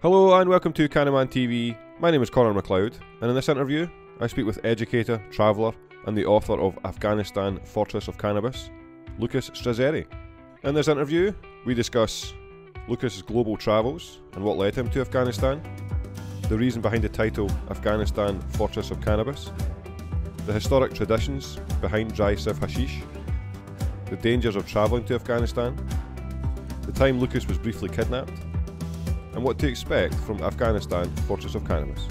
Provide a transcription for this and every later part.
Hello and welcome to CANNAMAntv. My name is Conor McLeod, and in this interview I speak with educator, traveller and the author of Afghanistan, Fortress of Cannabis, Lucas Strazzeri. In this interview we discuss Lucas's global travels and what led him to Afghanistan, the reason behind the title Afghanistan, Fortress of Cannabis, the historic traditions behind dry sieve hashish, the dangers of travelling to Afghanistan, the time Lucas was briefly kidnapped, and what to expect from Afghanistan, Fortress of Cannabis.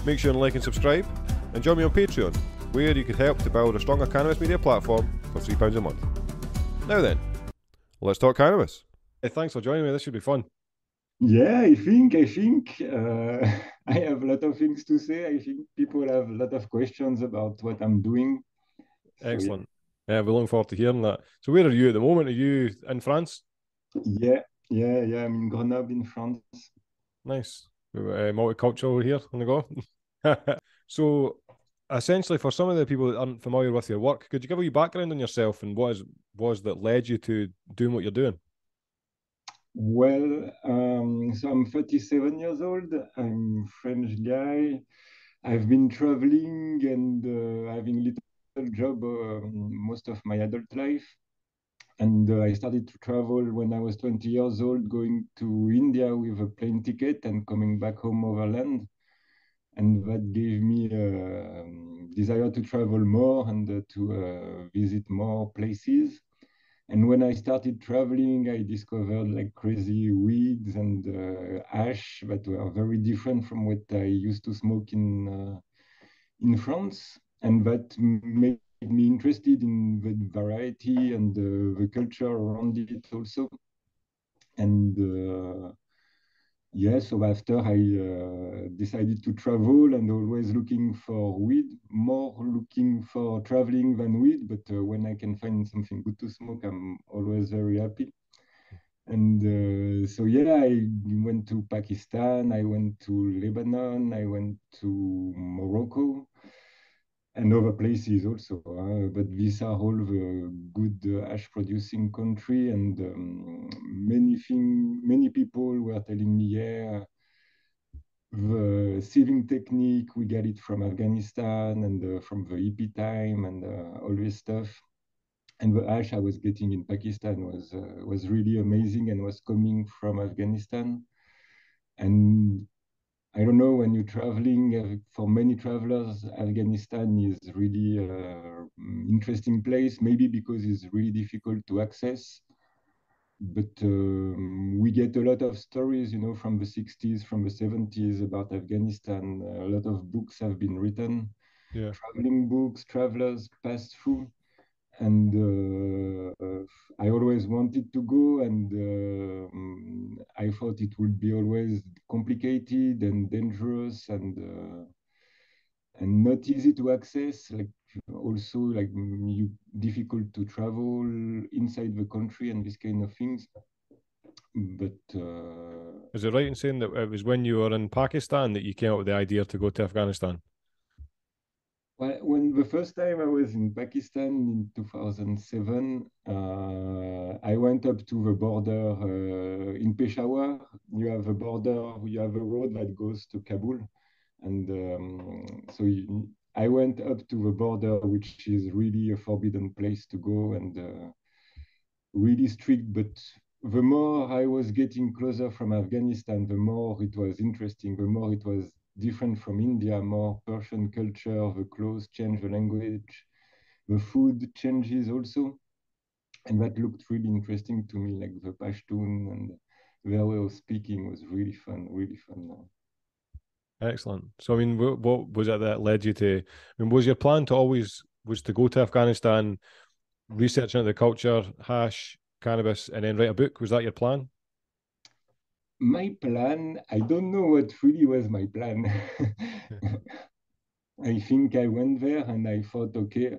Make sure and like and subscribe, and join me on Patreon, where you can help to build a stronger cannabis media platform for £3 a month. Now then, let's talk cannabis. Hey, thanks for joining me, this should be fun. Yeah, I think I have a lot of things to say. I think people have a lot of questions about what I'm doing. Excellent. Yeah, we're looking forward to hearing that. So where are you at the moment? Are you in France? Yeah. I'm in Grenoble in France. Nice. Multicultural here on the go. So essentially, for some of the people that aren't familiar with your work, could you give a wee background on yourself and what was that led you to doing what you're doing? Well, so I'm 37 years old. I'm French guy. I've been traveling and having little job most of my adult life. And I started to travel when I was 20 years old, going to India with a plane ticket and coming back home overland. And that gave me a desire to travel more and to visit more places. And when I started traveling, I discovered like crazy weeds and ash that were very different from what I used to smoke in France, and that made me interested in the variety and the culture around it also. And yeah, so after I decided to travel and always looking for weed, more looking for traveling than weed, but when I can find something good to smoke, I'm always very happy. And so yeah, I went to Pakistan, I went to Lebanon, I went to Morocco, and other places also. But these are all the good hash producing country, and many people were telling me, yeah, the sieving technique we get it from Afghanistan and from the hippie time and all this stuff. And the hash I was getting in Pakistan was really amazing and was coming from Afghanistan. And I don't know, when you're traveling, for many travelers, Afghanistan is really an interesting place, maybe because it's really difficult to access. But we get a lot of stories, from the 60s, from the 70s about Afghanistan. A lot of books have been written, Yeah. traveling books, travelers passed through. And I always wanted to go, and I thought it would be always complicated and dangerous and not easy to access. Like also like difficult to travel inside the country and this kind of things. But Is it right in saying that it was when you were in Pakistan that you came up with the idea to go to Afghanistan? well, when the first time I was in Pakistan in 2007, I went up to the border in Peshawar. You have a border, you have a road that goes to Kabul. And I went up to the border, which is really a forbidden place to go and really strict. But the more I was getting closer from Afghanistan, the more it was interesting, the more it was different from India, more Persian culture, the clothes change, the language, the food changes also. And that looked really interesting to me, like the Pashtun and their way of speaking was really fun, really fun. Excellent. So, I mean, what was it that led you to? I mean, was your plan to always was to go to Afghanistan, research into the culture, hash, cannabis, and then write a book? Was that your plan? My plan, I don't know what really was my plan. I think I went there and I thought, okay,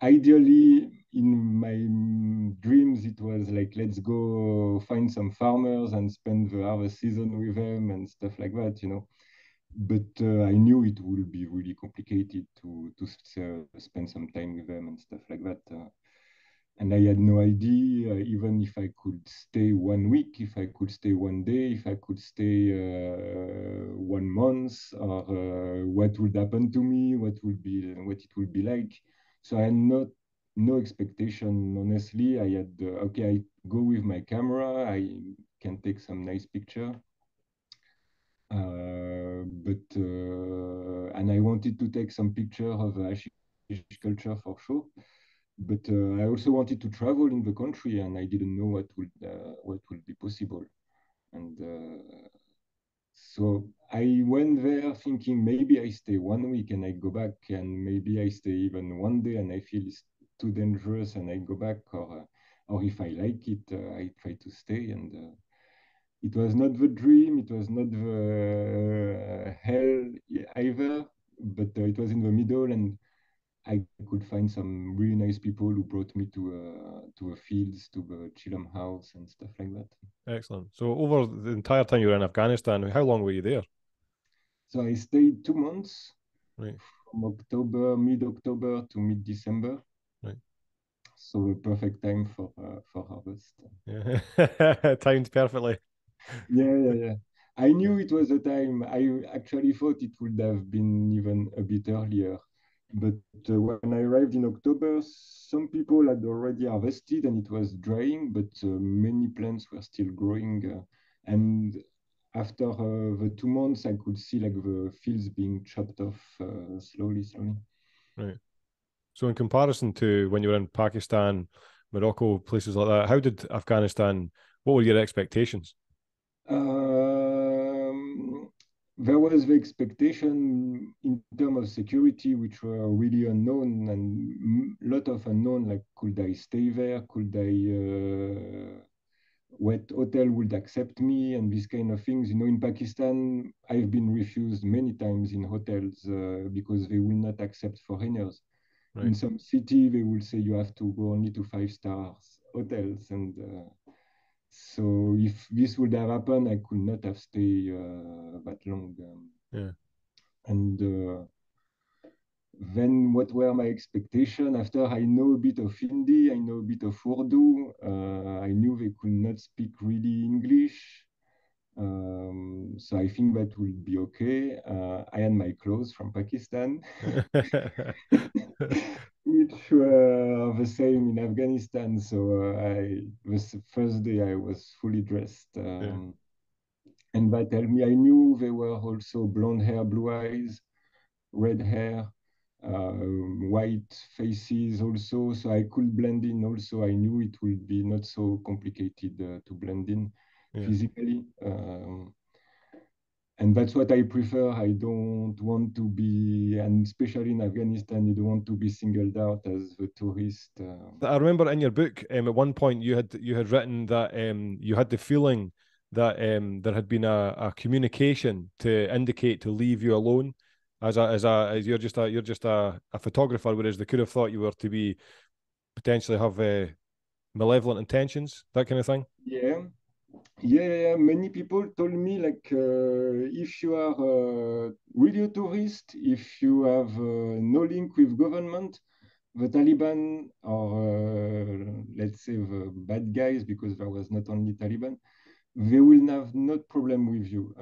ideally in my dreams, it was like, let's go find some farmers and spend the harvest season with them and stuff like that. But I knew it would be really complicated to spend some time with them and stuff like that. And I had no idea even if I could stay 1 week, if I could stay 1 day, if I could stay 1 month, or what would happen to me, what it would be like. So I had not no expectation. Honestly, I had okay, I go with my camera, I can take some nice picture, and I wanted to take some picture of hashish culture for sure. But I also wanted to travel in the country, and I didn't know what would be possible. And so I went there thinking maybe I stay 1 week and I go back, and maybe I stay even 1 day and I feel it's too dangerous and I go back, or if I like it, I try to stay. And it was not the dream, it was not the hell either, but it was in the middle, and I could find some really nice people who brought me to a fields, to the Chillum house and stuff like that. Excellent. So over the entire time you were in Afghanistan, how long were you there? So I stayed 2 months, Right. from October, mid-October to mid-December. Right. So a perfect time for harvest. Yeah. Timed perfectly. Yeah. I Yeah. knew it was a time. I actually thought it would have been even a bit earlier. But when I arrived in October, some people had already harvested and it was drying, but many plants were still growing. And after the 2 months, I could see like the fields being chopped off slowly. Right. So in comparison to when you were in Pakistan, Morocco, places like that, how did Afghanistan, what were your expectations? Um, there was the expectation in terms of security, which were really unknown, and a lot of unknown, like could I stay there? Could I, what hotel would accept me? And these kind of things. You know, in Pakistan, I've been refused many times in hotels because they will not accept foreigners. In Right. some city, they will say you have to go only to 5 stars hotels, and so if this would have happened, I could not have stayed that long. Yeah. And then what were my expectations? After I know a bit of Hindi, I know a bit of Urdu. I knew they could not speak really English. So I think that would be okay. I had my clothes from Pakistan, which were the same in Afghanistan. So the first day I was fully dressed. Yeah. And that helped me. I knew they were also blonde hair, blue eyes, red hair, white faces also. So I could blend in also. I knew it would be not so complicated to blend in Yeah. physically. And that's what I prefer. I don't want to be, and especially in Afghanistan, you don't want to be singled out as the tourist. I remember in your book, at one point you had written that you had the feeling that there had been a communication to indicate to leave you alone, as you're just a photographer, whereas they could have thought you were to be potentially have malevolent intentions, that kind of thing. Yeah, yeah. Many people told me like if you are really a tourist, if you have no link with government, the Taliban, or let's say the bad guys, because there was not only Taliban, they will have no problem with you.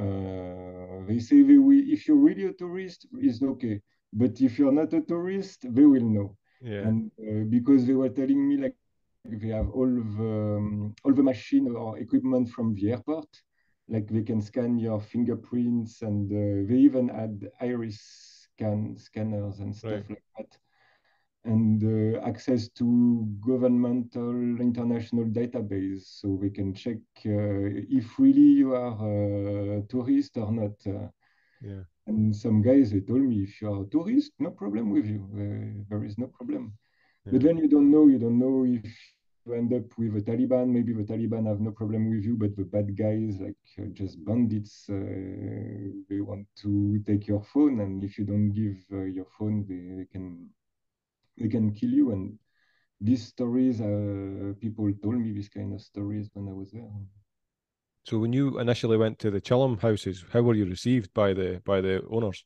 They say they will, if you're really a tourist, it's okay. But if you're not a tourist, they will know. Yeah. And because they were telling me like they have all the machine or equipment from the airport, like they can scan your fingerprints, and they even had iris scanners and stuff Right. like that, and access to governmental international database, so we can check if really you are a tourist or not. Yeah. And some guys, they told me, if you are a tourist, no problem with you. There is no problem. But Yeah. then you don't know if you end up with the Taliban. Maybe the Taliban have no problem with you, but the bad guys, like just bandits, they want to take your phone, and if you don't give your phone, they can kill you. And these stories, people told me these kind of stories when I was there. So when you initially went to the Chillum houses, how were you received by the owners?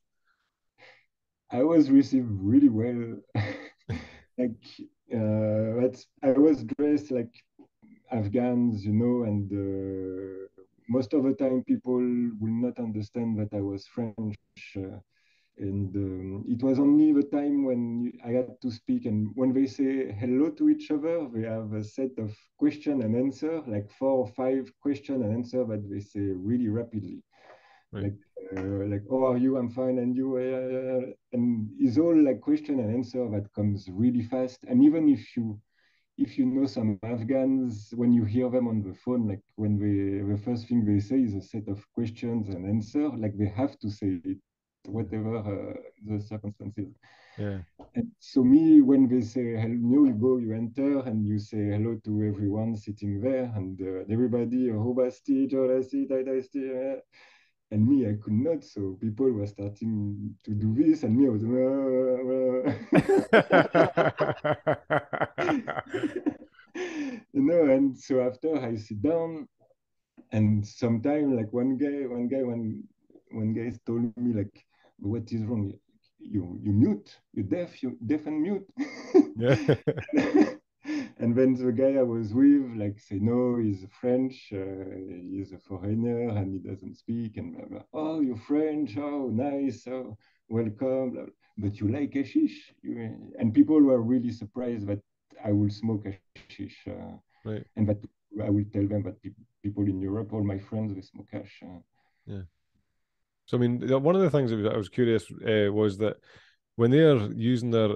I was received really well. Like But I was dressed like Afghans, and most of the time people will not understand that I was French. And it was only the time when I had to speak, and when they say hello to each other, they have a set of question and answer, like 4 or 5 question and answer that they say really rapidly. Right. Like, how are you? I'm fine, and you? And it's all like question and answer that comes really fast. And even if you know some Afghans, when you hear them on the phone, like when the first thing they say is a set of questions and answer, like they have to say it, whatever the circumstances. Yeah. And so me, when they say hello, you go, you enter, and you say hello to everyone sitting there, and everybody, Robasti, Jorasti, Daidasti, and me, I could not. So people were starting to do this, and me, I was, and so after I sit down, and sometime like one guy told me like, what is wrong? You mute, you deaf and mute. Yeah. And then the guy I was with like say no, he's French, he's a foreigner and he doesn't speak and blah, blah. Oh, you're French, oh nice, oh welcome, blah, blah. But you like hashish? And people were really surprised that I will smoke hashish, Right. and that I will tell them that people in Europe, all my friends, they smoke hash. Yeah. So I mean, one of the things that I was curious was that when they're using their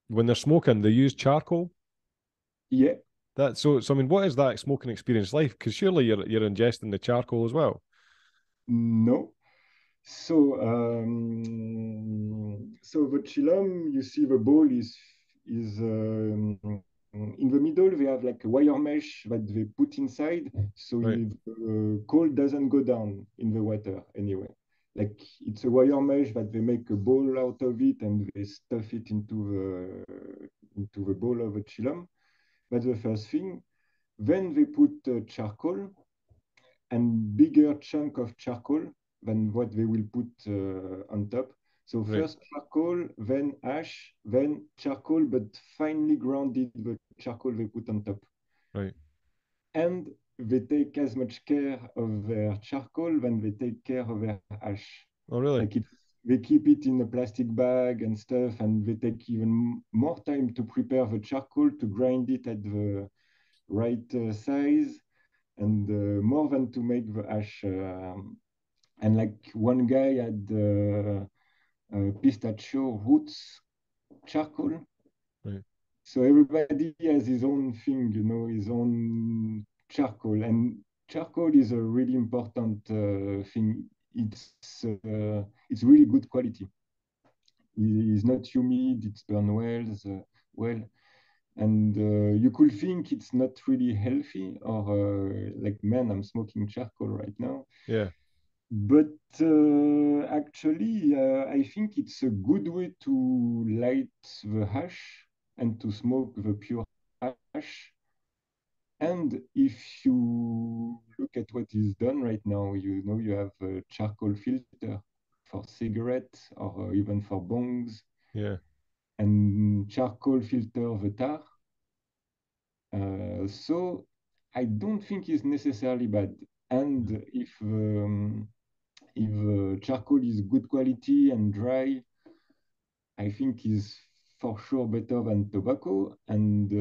when they're smoking, they use charcoal. Yeah, That so I mean, what is that smoking experience like? Because surely you're ingesting the charcoal as well. no. So the chillum, you see the ball is in the middle. They have like a wire mesh that they put inside, so Right. the coal doesn't go down in the water anyway. Like it's a wire mesh that they make a ball out of it and they stuff it into the ball of the chillum. That's the first thing. Then they put charcoal and bigger chunk of charcoal than what they will put on top. So Right. first charcoal, then ash, then charcoal, but finely grounded the charcoal they put on top. Right. And they take as much care of their charcoal than they take care of their ash. Oh, really? Like they keep it in a plastic bag and stuff, and they take even more time to prepare the charcoal to grind it at the right size and more than to make the ash. And like one guy had pistachio roots charcoal. Right. So everybody has his own thing, his own charcoal. And charcoal is a really important thing. It's really good quality. It's not humid. It's burn well. And you could think it's not really healthy, or like, man, I'm smoking charcoal right now. Yeah. But actually, I think it's a good way to light the hash and to smoke the pure hash. And if you look at what is done right now, you have a charcoal filter for cigarettes or even for bongs, Yeah. and charcoal filter the tar. So I don't think it's necessarily bad. And if charcoal is good quality and dry, I think is for sure better than tobacco, and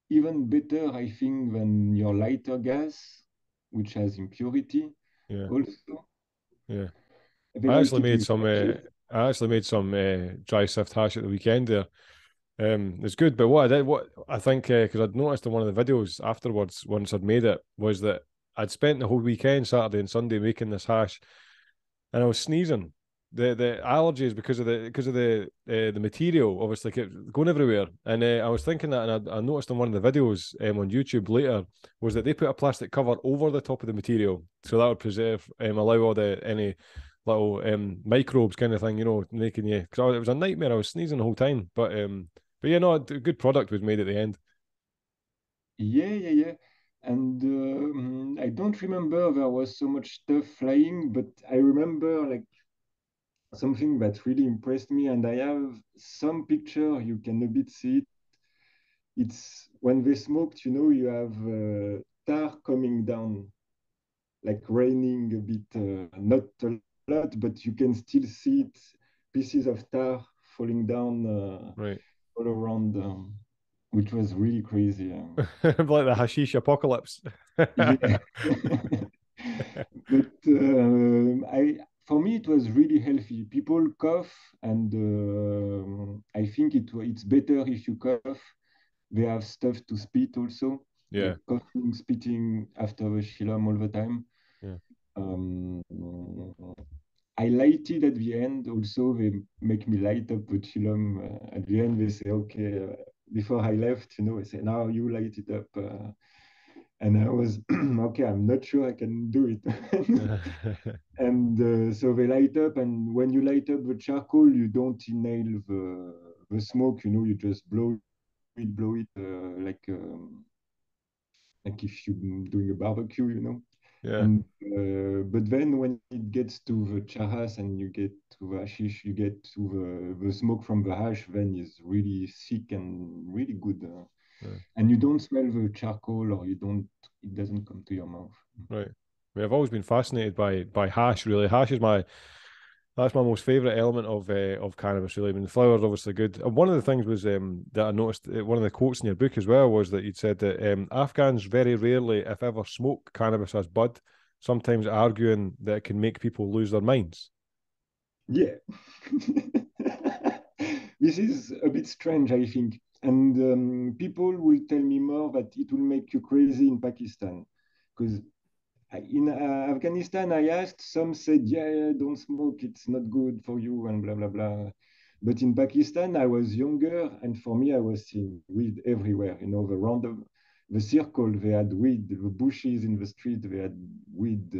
even better, I think, than your lighter gas, which has impurity Yeah. also. Yeah. They I light actually it made with some. matches. I actually made some dry sift hash at the weekend there. It's good, but what I think, because I'd noticed in one of the videos afterwards, once I'd made it, was that I'd spent the whole weekend, Saturday and Sunday, making this hash, and I was sneezing. The allergies because of the material, obviously going everywhere. And I was thinking that, and I noticed in one of the videos on YouTube later was that they put a plastic cover over the top of the material, so that would preserve, allow all the any little microbes kind of thing, making you. Because it was a nightmare. I was sneezing the whole time, but yeah, no, a good product was made at the end. Yeah. And I don't remember there was so much stuff flying, but I remember like something that really impressed me, and I have some picture, you can a bit see it. It's when they smoked, you have tar coming down, like raining a bit, not a lot, but you can still see it, pieces of tar falling down Right. all around, which was really crazy. Like the hashish apocalypse. Yeah. But for me, it was really healthy. People cough, and I think it's better if you cough. They have stuff to spit also, Yeah. like coughing, spitting after the shilom all the time. Yeah. Um, I light it at the end. Also, they make me light up the chillum at the end. They say, okay, before I left, they say, now you light it up. And I was, okay, I'm not sure I can do it. And so they light up, and when you light up the charcoal, you don't inhale the smoke, you just blow it like if you're doing a barbecue. Yeah. And but then when it gets to the charas and you get to the hashish, you get to the smoke from the hash, then it's really thick and really good. Yeah. And you don't smell the charcoal, or it doesn't come to your mouth. Right. I mean, I've always been fascinated by hash. Really, hash is that's my most favourite element of cannabis. Really, I mean, the flower is obviously good. And one of the things was that I noticed one of the quotes in your book as well was that you'd said that Afghans very rarely, if ever, smoke cannabis as bud. Sometimes arguing that it can make people lose their minds. Yeah. This is a bit strange, I think. And people will tell me more that it will make you crazy in Pakistan. Because in Afghanistan, I asked, some said, yeah, don't smoke, it's not good for you, and blah, blah, blah. But in Pakistan, I was younger, and for me, I was seeing weed everywhere. The circle, they had weed, the bushes in the street, they had weed.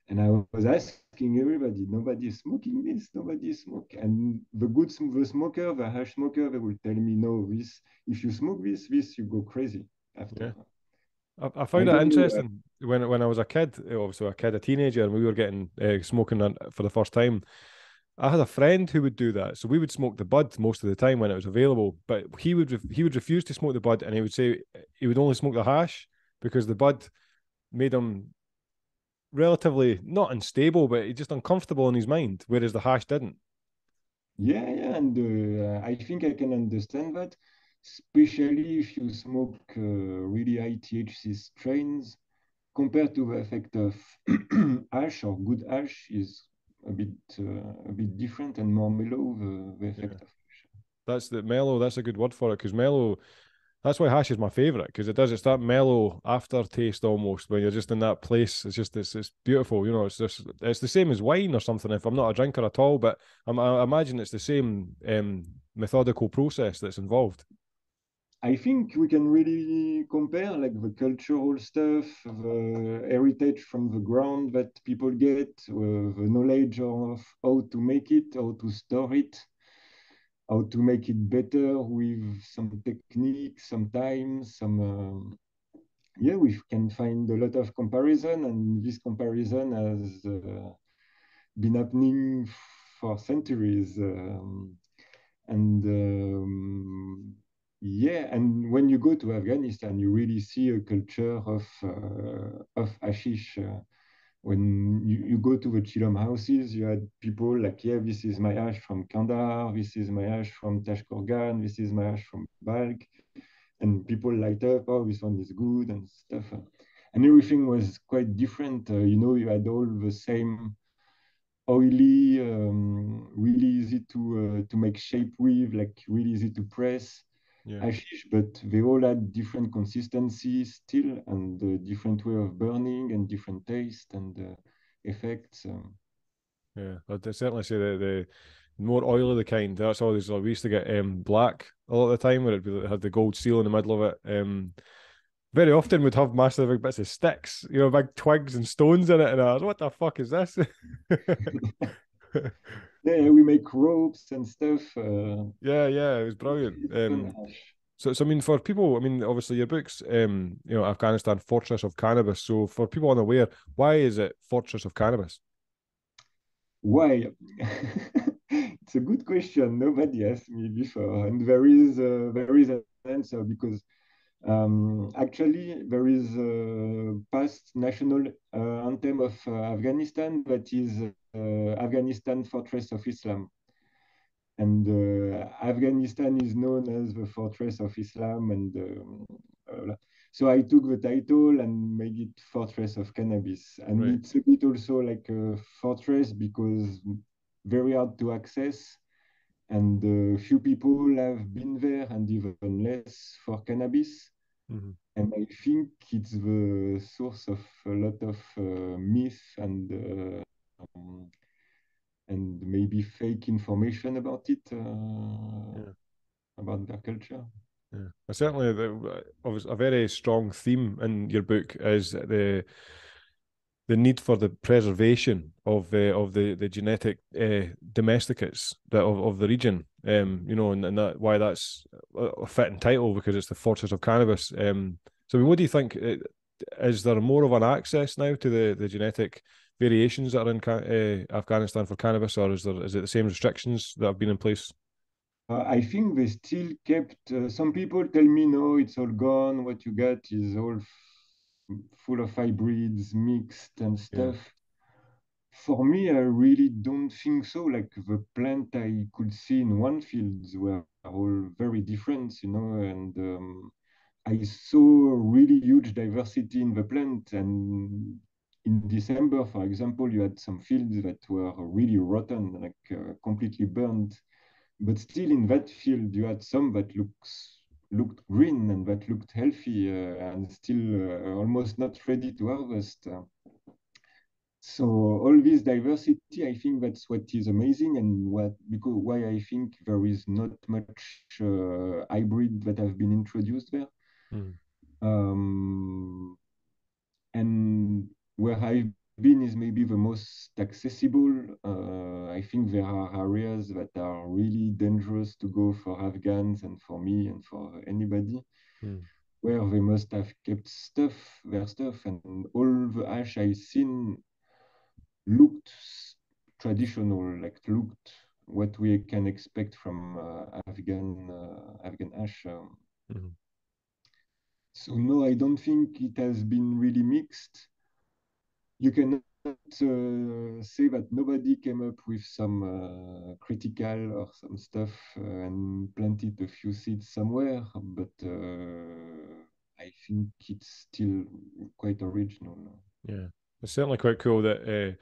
And I was asking everybody, nobody is smoking this, nobody is smoking. And the smoker, the hash smoker, they will tell me, no, if you smoke this, you go crazy after. Yeah. I I found it don't know. interesting when I was a kid, obviously a teenager, and we were getting smoking for the first time. I had a friend who would do that, so we would smoke the bud most of the time when it was available. But he would refuse to smoke the bud, and he would say he would only smoke the hash because the bud made him relatively not unstable, but just uncomfortable in his mind, whereas the hash didn't. Yeah, and I think I can understand that, especially if you smoke really high THC strains, compared to the effect of hash or good hash is a bit different and more mellow, the Yeah, effect of hash. that's the mellow. That's a good word for it because mellow. That's why hash is my favorite because it's that mellow aftertaste almost when you're just in that place. It's beautiful, it's the same as wine or something. If I'm not a drinker at all, but I imagine it's the same methodical process that's involved. I think we can really compare like the cultural stuff, the heritage from the ground that people get, the knowledge of how to make it, how to store it, how to make it better with some techniques, sometimes yeah, we can find a lot of comparison, and this comparison has been happening for centuries. And yeah, and when you go to Afghanistan, you really see a culture of hashish. When you go to the Chilom houses, you had people like, yeah, this is my hash from Kandahar, this is my hash from Tashkurgan, this is my hash from Balk, and people light up, oh, this one is good and stuff. And everything was quite different. You had all the same oily, really easy to make shape with, like really easy to press Yeah. hashish, but they all had different consistencies still, and different way of burning, and different taste and effects. Yeah, I'd certainly say that the more oily the kind, that's always like we used to get black a lot of the time where it had the gold seal in the middle of it. Very often would have massive big bits of sticks, big twigs and stones in it, and I was, what the fuck is this? Yeah, we make ropes and stuff. Yeah, it was brilliant. It's fun hash. So I mean, for people, I mean, obviously your book's, Afghanistan, Fortress of Cannabis. So for people unaware, why is it Fortress of Cannabis? Why? It's a good question. Nobody asked me before, and there is an answer because actually there is a past national anthem of Afghanistan that is Afghanistan Fortress of Islam. And Afghanistan is known as the fortress of Islam, and so I took the title and made it Fortress of Cannabis. And Right. it's a bit also like a fortress because very hard to access, and few people have been there, and even less for cannabis. Mm-hmm. And I think it's the source of a lot of myth and maybe fake information about it, Yeah. about their culture. Yeah. Certainly, obviously, a very strong theme in your book is the need for the preservation of the genetic domesticates of the region. And that why that's a fitting title because it's the Fortress of Cannabis. So, I mean, what do you think? Is there more of an access now to the genetic variations that are in Afghanistan for cannabis, or is it the same restrictions that have been in place? I think they still kept. Some people tell me no, it's all gone. What you got is all full of hybrids, mixed and Yeah. stuff. For me, I really don't think so. Like the plant I could see in one field were all very different, and I saw really huge diversity in the plant. And in December, for example, you had some fields that were really rotten, like completely burned. But still, in that field, you had some that looked green and that looked healthy and still almost not ready to harvest. So all this diversity, I think that's what is amazing, and because why I think there is not much hybrid that have been introduced there. Mm. Um, and where I've been is maybe the most accessible. I think there are areas that are really dangerous to go for Afghans and for me and for anybody, Mm. where they must have kept their stuff, and all the ash I've seen looked traditional, like looked what we can expect from Afghan ash. Mm. So no, I don't think it has been really mixed. You cannot say that nobody came up with some critical or some stuff and planted a few seeds somewhere, but I think it's still quite original. Yeah. It's certainly quite cool that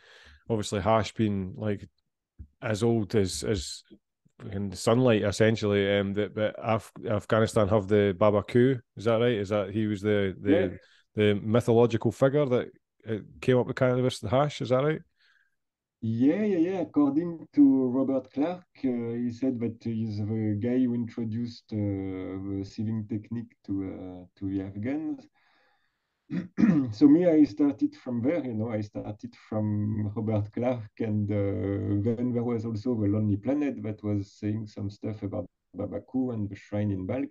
obviously hash being like as old as in the sunlight essentially. That Afghanistan have the Baba Ku. Is that right? Is that he was Yeah, the mythological figure that came up with cannabis, the hash? Is that right? yeah. According to Robert Clark, he said that he's the guy who introduced the sieving technique to the Afghans. So me, I started from there. I started from Robert Clark, and then there was also the Lonely Planet that was saying some stuff about Babaku and the shrine in Balk.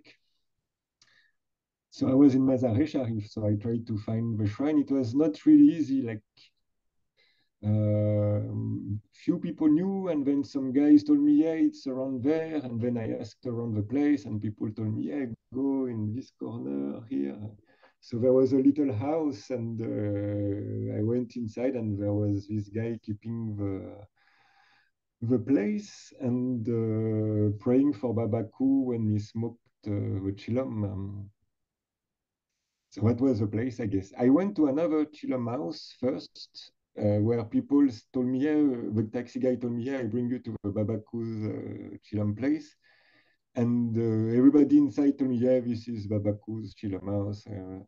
So I was in Mazar-e Sharif, so I tried to find the shrine. It was not really easy. Like few people knew, and then some guys told me, yeah, it's around there. And then I asked around the place, and people told me, yeah, go in this corner here. So there was a little house, and I went inside, and there was this guy keeping the place and praying for Babaku when he smoked the chillum. So that was the place, I guess. I went to another chillum house first, where people told me, yeah, the taxi guy told me, yeah, I bring you to the Babaku's chillum place. And everybody inside told me, yeah, this is Babaku's chillum house. And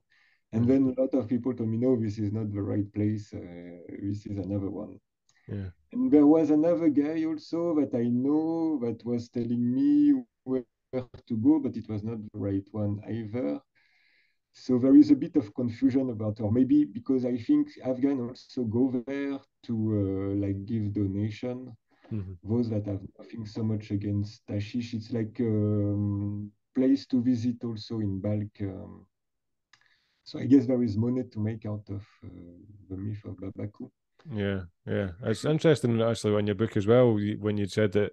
Yeah. then a lot of people told me, no, this is not the right place. This is another one. Yeah. And there was another guy also that I know that was telling me where to go, but it was not the right one either. So there is a bit of confusion about, or maybe because I think Afghan also go there to like give donation. Mm-hmm. Those that have nothing so much against hashish, it's like place to visit also in bulk. So I guess there is money to make out of the myth of Babaku. Yeah, yeah. It's interesting actually on your book as well when you said that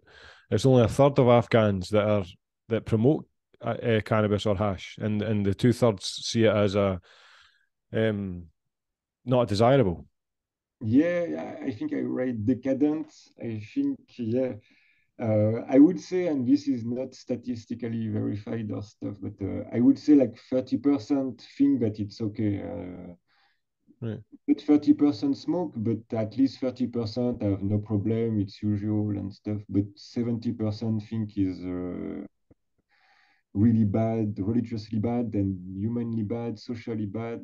it's only a third of Afghans that promote cannabis or hash, and the two-thirds see it as a um not desirable. Yeah, I think I write decadent. I think, yeah, I would say, and this is not statistically verified or stuff, but I would say like 30% think that it's okay. Right. But 30% smoke, but at least 30% have no problem, it's usual and stuff. But 70% think is really bad, religiously bad, and humanly bad, socially bad.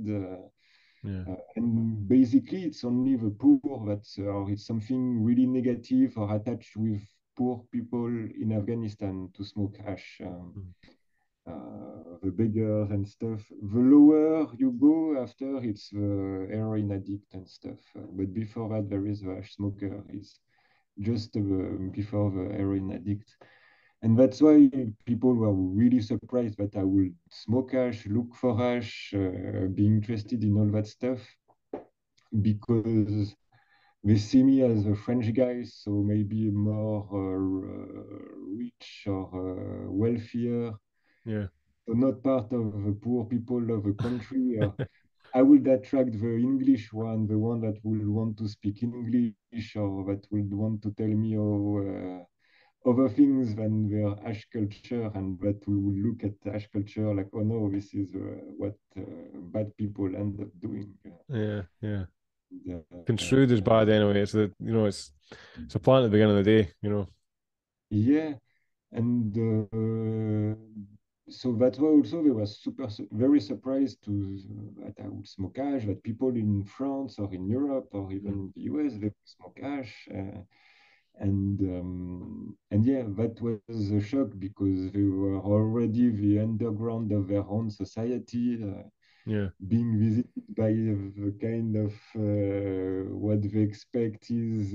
Yeah. And basically, it's only the poor that, or it's something really negative or attached with poor people in Afghanistan to smoke hash. Mm. The beggars and stuff. The lower you go after, it's the heroin addict and stuff. But before that, there is the hash smoker. It's just before the heroin addict. And that's why people were really surprised that I would smoke hash, look for hash, be interested in all that stuff, because they see me as a French guy, so maybe more rich or wealthier, Yeah. so not part of the poor people of the country. I would attract the English one, the one that will want to speak English or that would want to tell me other things than their ash culture, and that will look at ash culture like, oh no, this is what bad people end up doing. Yeah. Yeah. Uh, Construed as bad anyway. It's it's a plan at the beginning of the day. yeah, and so that's why also they were very surprised to that I would smoke hash, that people in France or in Europe or even Mm. in the US they would smoke hash. And yeah, that was a shock because they were already the underground of their own society, Yeah. being visited by the kind of what they expect is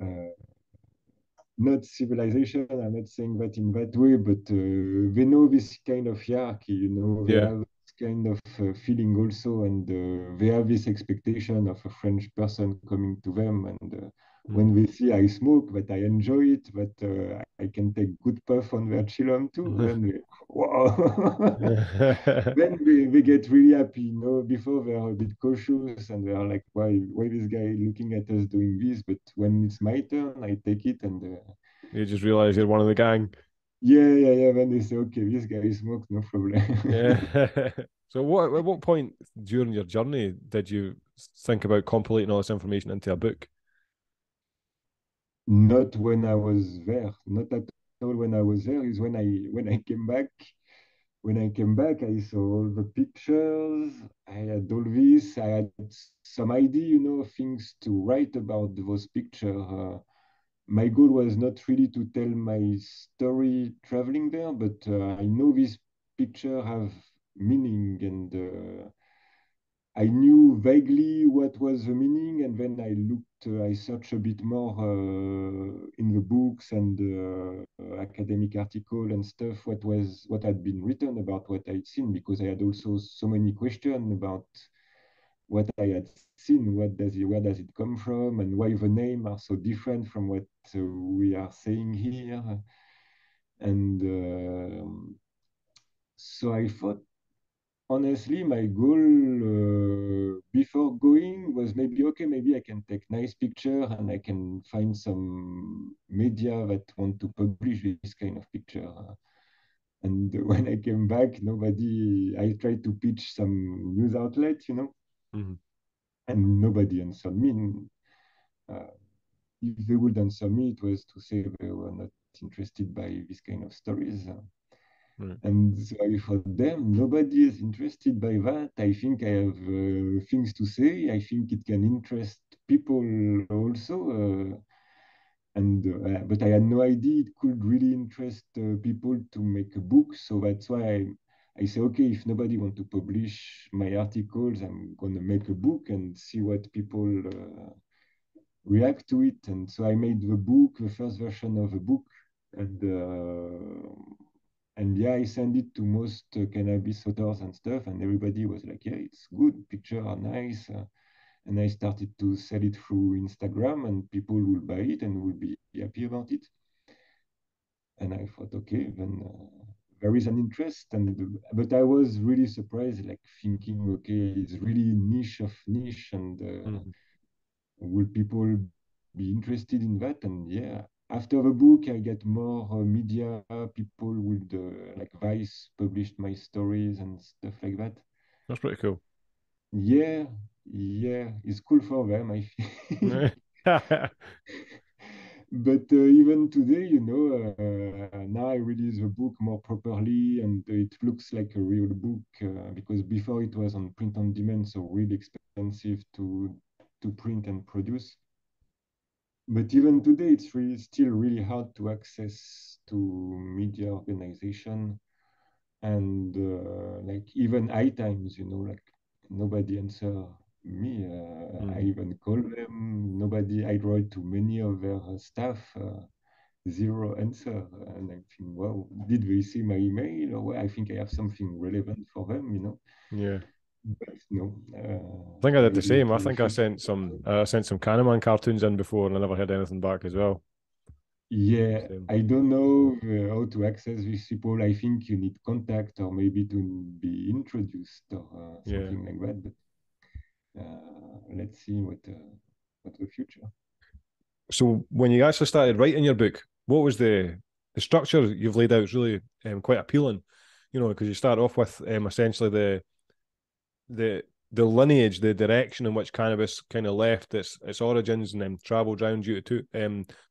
uh, not civilization. I'm not saying that in that way, but they know this kind of hierarchy. They Yeah. have this kind of feeling also, and they have this expectation of a French person coming to them. And Mm. when they see I smoke, that I enjoy it, that I can take good puff on their chillum too, then they, wow. Then they get really happy, before they're a bit cautious and they're like, why this guy looking at us doing this? But when it's my turn, I take it and You just realize you're one of the gang. yeah. Then they say, okay, this guy smokes, no problem. Yeah. So at what point during your journey did you think about compilating all this information into a book? Not when I was there, not at all. When I was there is when I came back. When I came back, I saw all the pictures. I had all this. I had some idea, things to write about those pictures. My goal was not really to tell my story traveling there, but I know these pictures have meaning, and I knew vaguely what was the meaning, and then I searched a bit more in the books and academic article and stuff. What had been written about what I'd seen, because I had also so many questions about what I had seen. Where does it come from, and why the name are so different from what we are saying here? And so I thought, honestly, my goal before going was maybe, okay, maybe I can take nice picture and I can find some media that want to publish this kind of picture. And when I came back, I tried to pitch some news outlet, Mhm. and nobody answered me. Uh, if they would answer me, it was to say they were not interested by this kind of stories. Right. And so for them, nobody is interested by that. I think I have things to say. I think it can interest people also. But I had no idea it could really interest people to make a book. So that's why I say, okay, if nobody want to publish my articles, I'm going to make a book and see what people react to it. And so I made the book, the first version of the book, and yeah, I sent it to most cannabis authors and stuff, and everybody was like, "Yeah, it's good. Picture are nice." And I started to sell it through Instagram, and people will buy it and will be happy about it. And I thought, okay, then there is an interest. But I was really surprised, like thinking, okay, it's really niche of niche, and will people be interested in that? And yeah, after the book, I get more media. People would like Vice published my stories and stuff like that. That's pretty cool. Yeah, yeah, it's cool for them, I think. But even today, now I release the book more properly, and it looks like a real book because before it was on print on demand, so really expensive to print and produce. But even today, it's really still really hard to access to media organization, and like even high times, like nobody answer me. I even call them. Nobody. I wrote to many of their staff. Zero answer, and I think, wow, did they see my email, or I think I have something relevant for them. Yeah. But no, I think I did the maybe same. it I will think I fix. sent some Cannaman cartoons in before, and I never heard anything back as well. Yeah, Same. I don't know how to access these people. I think you need contact or maybe to be introduced or Yeah. something like that. But let's see what the future. So when you actually started writing your book, what was the structure you've laid out is really quite appealing, because you start off with essentially the lineage, the direction in which cannabis kind of left its origins and then traveled around due to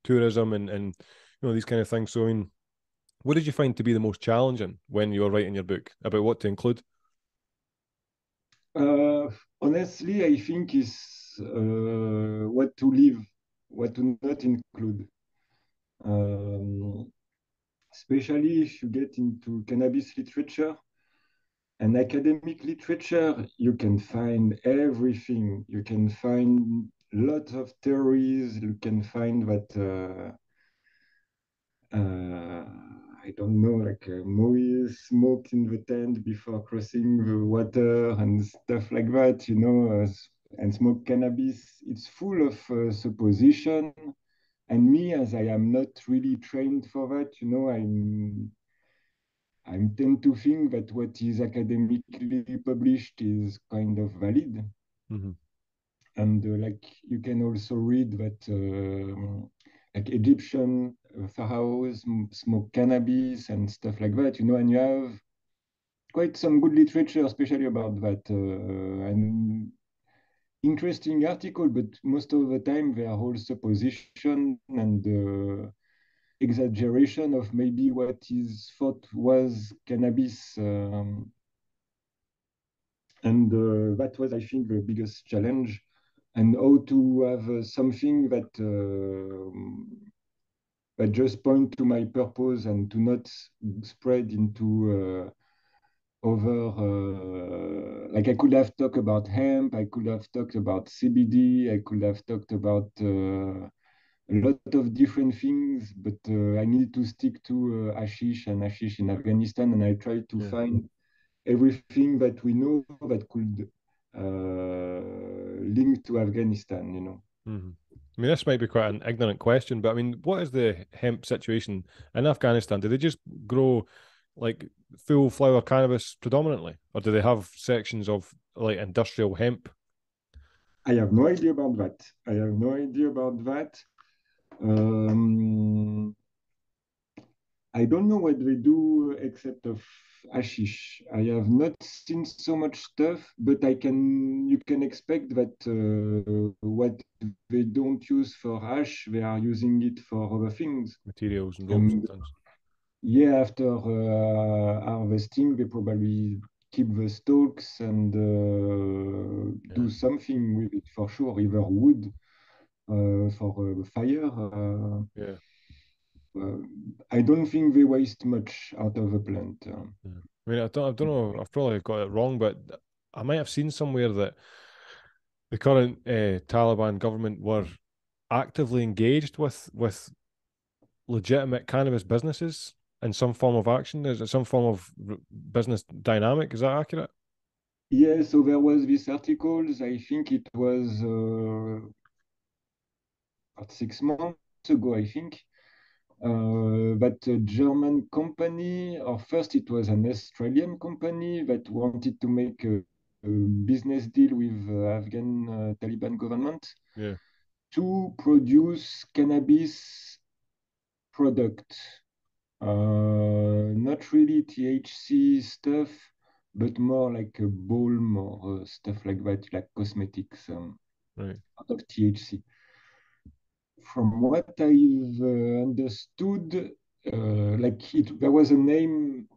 tourism and these kind of things. So I mean, what did you find to be the most challenging when you were writing your book about what to include? Uh, Honestly, I think is what to leave, what to not include. Um, Especially if you get into cannabis literature and academic literature, you can find everything. You can find lots of theories. You can find that I don't know, like Moise smoked in the tent before crossing the water and stuff like that, and smoke cannabis. It's full of supposition. And me, as I am not really trained for that, I tend to think that what is academically published is kind of valid. Mm-hmm. And like you can also read that like Egyptian pharaohs smoke cannabis and stuff like that, and you have quite some good literature, especially about that. And interesting article, but most of the time they are all supposition and exaggeration of maybe what is thought was cannabis. And that was, I think, the biggest challenge. And how to have something that just point to my purpose and to not spread into like I could have talked about hemp, I could have talked about CBD, I could have talked about a lot of different things, but I needed to stick to hashish and hashish in Afghanistan, and I tried to find everything that we know that could link to Afghanistan. Mm-hmm. I mean, this might be quite an ignorant question, but I mean, what is the hemp situation in Afghanistan? Do they just grow like full flower cannabis predominantly, or do they have sections of like industrial hemp? I have no idea about that. I have no idea about that. Um, I don't know what they do except of hashish. I have not seen so much stuff, but you can expect that what they don't use for hash, they are using it for other things. Materials and ropes and And things. yeah, after harvesting, they probably keep the stalks and Yeah, do something with it for sure, either wood for fire. yeah, Uh, I don't think they waste much out of the plant. yeah. I mean, I don't know. I've probably got it wrong, but I might have seen somewhere that the current Taliban government were actively engaged with legitimate cannabis businesses in some form of action. Is it some form of business dynamic? Is that accurate? Yeah, so there was this articles, I think it was about 6 months ago, I think, that a German company, or first it was an Australian company that wanted to make a business deal with Afghan Taliban government Yeah, to produce cannabis product. Not really THC stuff, but more like a balm or stuff like that, like cosmetics right. out of THC. From what I've understood, there was a name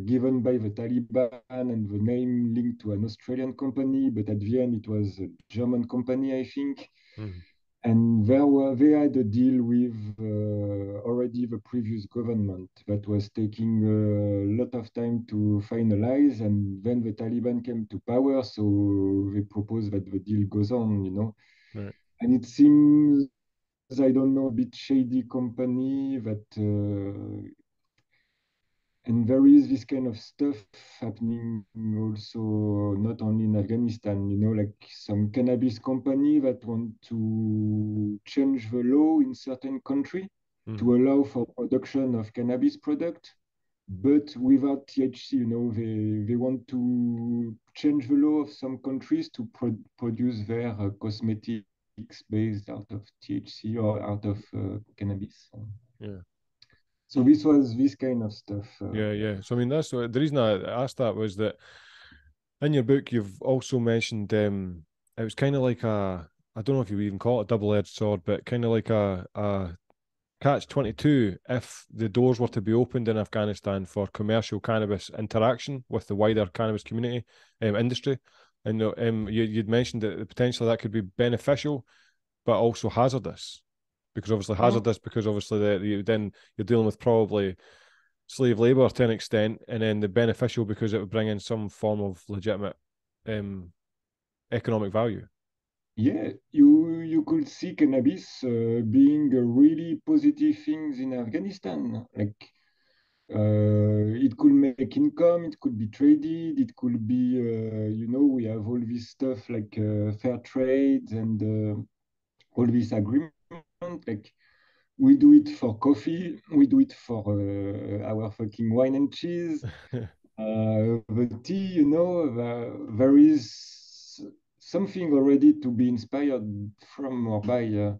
given by the Taliban and the name linked to an Australian company, but at the end it was a German company, I think. Mhm. And they had a deal with already the previous government that was taking a lot of time to finalize. And then the Taliban came to power, so they proposed that the deal goes on, Right. And it seems, I don't know, a bit shady company that and there is this kind of stuff happening also not only in Afghanistan, like some cannabis company that want to change the law in certain country Mhm. to allow for production of cannabis product, but without THC, they want to change the law of some countries to produce their cosmetics based out of THC or out of cannabis. Yeah. So this was this kind of stuff. Yeah, yeah. So I mean, that's the reason I asked that was that in your book you've also mentioned it was kind of like a, I don't know if you would even call it a double-edged sword, but kind of like a catch 22 if the doors were to be opened in Afghanistan for commercial cannabis interaction with the wider cannabis community industry. And you'd mentioned that potentially that could be beneficial, but also hazardous. Because obviously Mm. hazardous, because obviously then you're dealing with probably slave labor to an extent, and then the beneficial because it would bring in some form of legitimate um, economic value. Yeah, you could see cannabis being a really positive things in Afghanistan. Like it could make income, it could be traded, it could be we have all this stuff like fair trade and all this agreement. Like we do it for coffee, we do it for our fucking wine and cheese. The tea, there is something already to be inspired from or by.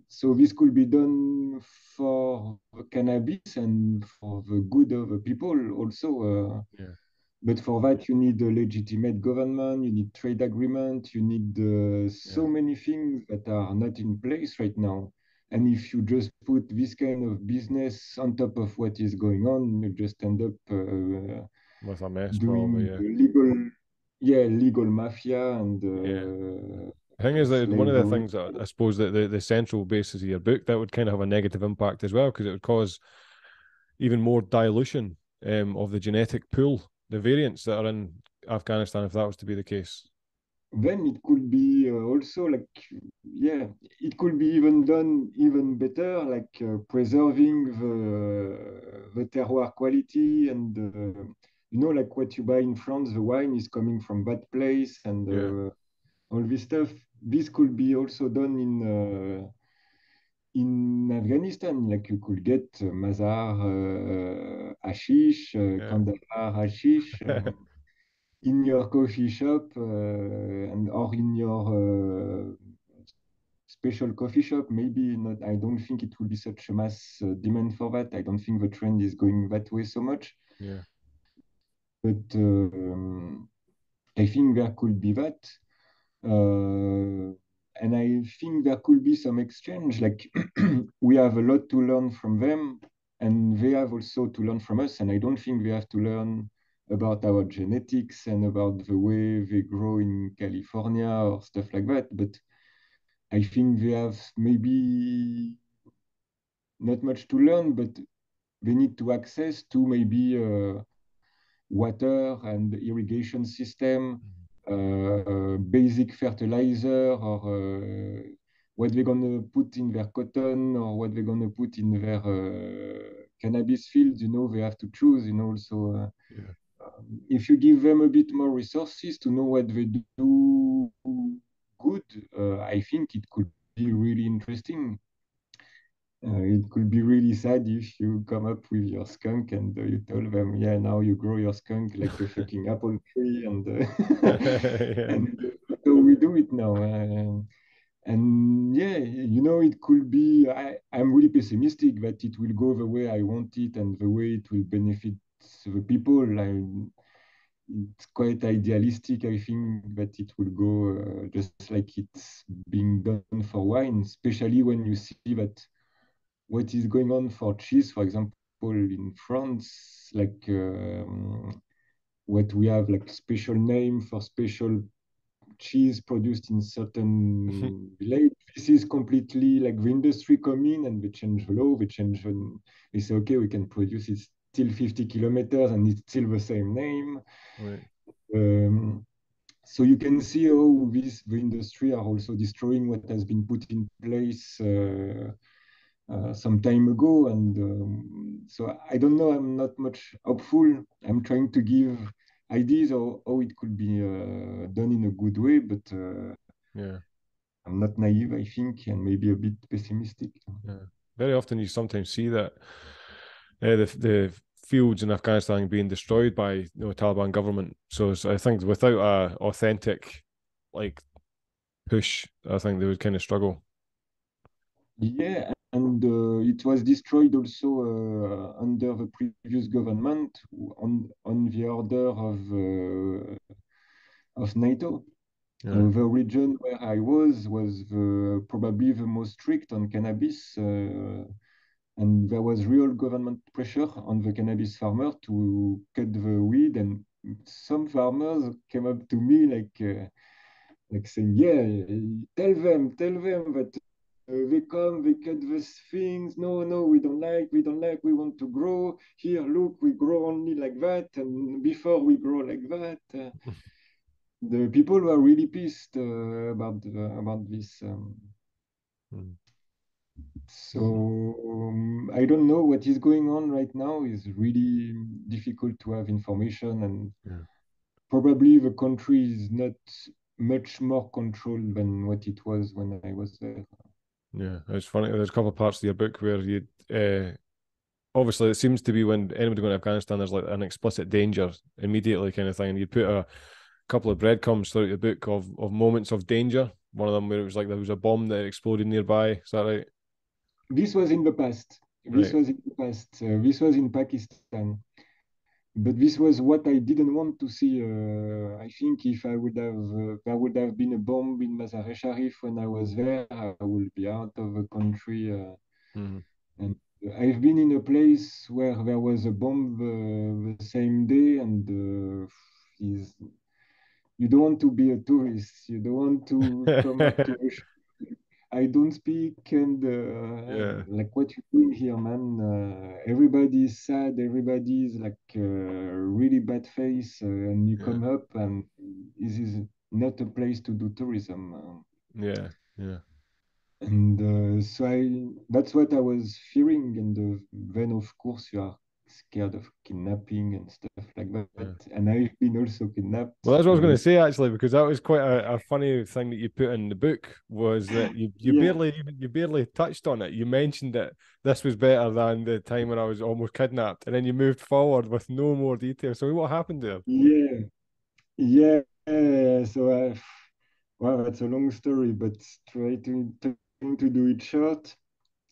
So this could be done for cannabis and for the good of the people also. Yeah, But for that, you need a legitimate government, you need trade agreement, you need yeah, so many things that are not in place right now. And if you just put this kind of business on top of what is going on, you just end up with a mess probably. doing Yeah, legal mafia and yeah. The thing is that one of the slavery. things that I suppose that the central basis of your book that would kind of have a negative impact as well because it would cause even more dilution of the genetic pool, the variants that are in Afghanistan, if that was to be the case. Then it could be also like, yeah, it could be even done even better, like preserving the terroir quality and like what you buy in France, the wine is coming from that place and Yeah, all this stuff. This could be also done in Afghanistan. Like you could get Mazar hashish, yeah, Kandahar hashish. In your coffee shop and or in your special coffee shop, maybe not. I don't think it will be such a mass demand for that. I don't think the trend is going that way so much. yeah, But I think there could be that. Uh, and I think there could be some exchange. Like we have a lot to learn from them, and they have also to learn from us. And I don't think we have to learn about our genetics and about the way they grow in California or stuff like that. But I think they have maybe not much to learn, but they need to access to maybe water and irrigation system, basic fertilizer, or what they're gonna put in their cotton or what they're gonna put in their cannabis fields. They have to choose. So yeah. if you give them a bit more resources to know what they do good, I think it could be really interesting. It could be really sad if you come up with your skunk and you tell them, yeah, now you grow your skunk like a fucking apple tree, and Yeah. and so we do it now. And yeah, it could be. I'm really pessimistic that it will go the way I want it and the way it will benefit the people. It's quite idealistic, I think, that it will go just like it's being done for wine, especially when you see that what is going on for cheese, for example, in France, like what we have like special name for special cheese produced in certain village. This is completely like the industry come in and they change the law, they say, okay, we can produce it still 50 kilometers and it's still the same name. Right. So you can see how the industry are also destroying what has been put in place some time ago. And so I don't know, I'm not much hopeful. I'm trying to give ideas of how it could be done in a good way, but Yeah. I'm not naive, I think, and maybe a bit pessimistic. Yeah. Very often you sometimes see that the fields in Afghanistan being destroyed by Taliban government. So I think without a authentic like push, I think they would kind of struggle. Yeah, and it was destroyed also under the previous government on the order of NATO. Yeah. The region where I was probably the most strict on cannabis, and there was real government pressure on the cannabis farmer to cut the weed. And some farmers came up to me like saying, "Yeah, tell them that they come, they cut these things. No, no, we don't like. We want to grow. Here, look, we grow only like that, and before we grow like that." The people were really pissed about this. Mm. So I don't know what is going on right now. Is really difficult to have information, and Yeah. probably the country is not much more controlled than what it was when I was there. Yeah. It's funny. There's a couple of parts of your book where you obviously it seems to be when anybody going to Afghanistan, there's like an explicit danger immediately kind of thing. And you put a couple of breadcrumbs throughout the book of moments of danger. One of them where it was like there was a bomb that exploded nearby. Is that right? This was in the past. This Right. was in the past. This was in Pakistan. But this was what I didn't want to see. I think if I would have, there would have been a bomb in Mazar-e Sharif when I was there, I would be out of the country. Mm-hmm. And I've been in a place where there was a bomb the same day, and is you don't want to be a tourist. You don't want to come up to a I don't speak, and Yeah. like what you doing here, man? Everybody is sad. Everybody is like really bad face, and you Yeah. come up, and this is not a place to do tourism. Yeah. Yeah. And so that's what I was fearing. And then, of course, you are scared of kidnapping and stuff like that. Yeah. And I've been also kidnapped. Well, that's what I was going to say actually, because that was quite a funny thing that you put in the book was that you Yeah, barely touched on it. You mentioned that this was better than the time when I was almost kidnapped, and then you moved forward with no more detail. So what happened there? yeah, yeah. So wow, that's a long story, but trying to do it short.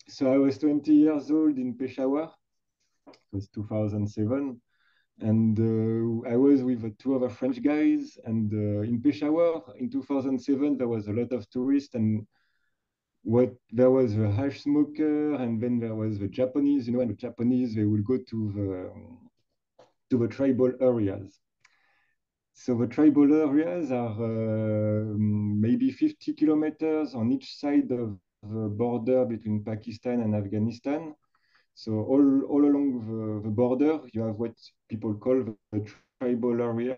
So I was 20 years old in Peshawar. It was 2007. And I was with two other French guys. And in Peshawar in 2007, there was a lot of tourists. And what there was the hash smoker, and then there was the Japanese. And the Japanese, they would go to the tribal areas. So the tribal areas are maybe 50 kilometers on each side of the border between Pakistan and Afghanistan. So all along the border, you have what people call the tribal area.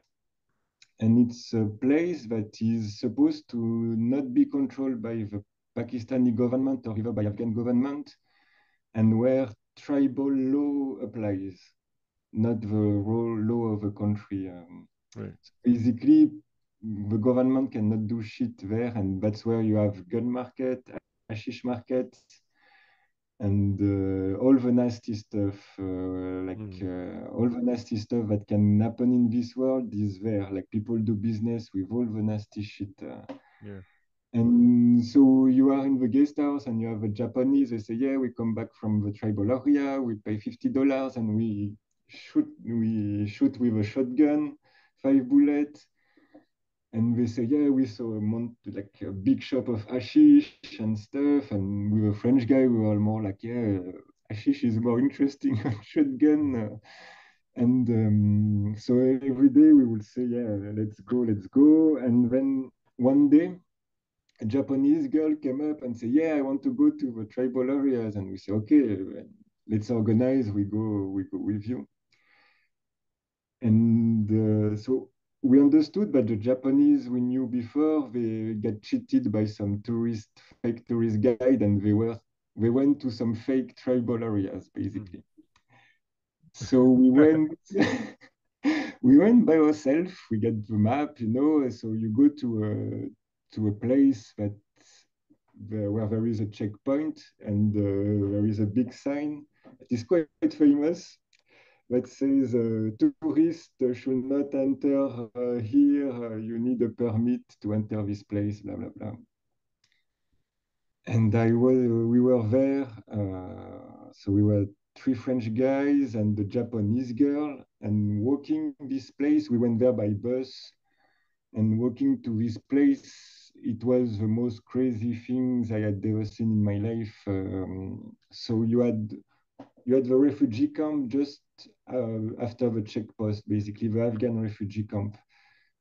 And it's a place that is supposed to not be controlled by the Pakistani government or even by Afghan government, and where tribal law applies. not the law of the country. Right. So basically, the government cannot do shit there, and that's where you have gun market, hashish market, and all the nasty stuff, all the nasty stuff that can happen in this world is there. Like people do business with all the nasty shit. Yeah. And so you are in the guest house and you have a Japanese, they say, yeah, we come back from the tribal area, we pay $50 and we shoot with a shotgun, 5 bullets. And they say, yeah, we saw like a big shop of hashish and stuff. And with a French guy, we were more like, yeah, hashish is more interesting than shotgun. And so every day we would say, yeah, let's go, let's go. And then one day, a Japanese girl came up and said, yeah, I want to go to the tribal areas. And we say, okay, let's organize, we go with you. And so we understood that the Japanese we knew before, they got cheated by some fake tourist guide, and they went to some fake tribal areas, basically. So we went we went by ourselves, we got the map, so you go to a place where there is a checkpoint and there is a big sign. It is quite famous that says tourists should not enter here. You need a permit to enter this place, blah, blah, blah. And we were there. So we were three French guys and the Japanese girl. And walking this place, we went there by bus. And walking to this place, it was the most crazy things I had ever seen in my life. So you had the refugee camp just after the checkpost, basically the Afghan refugee camp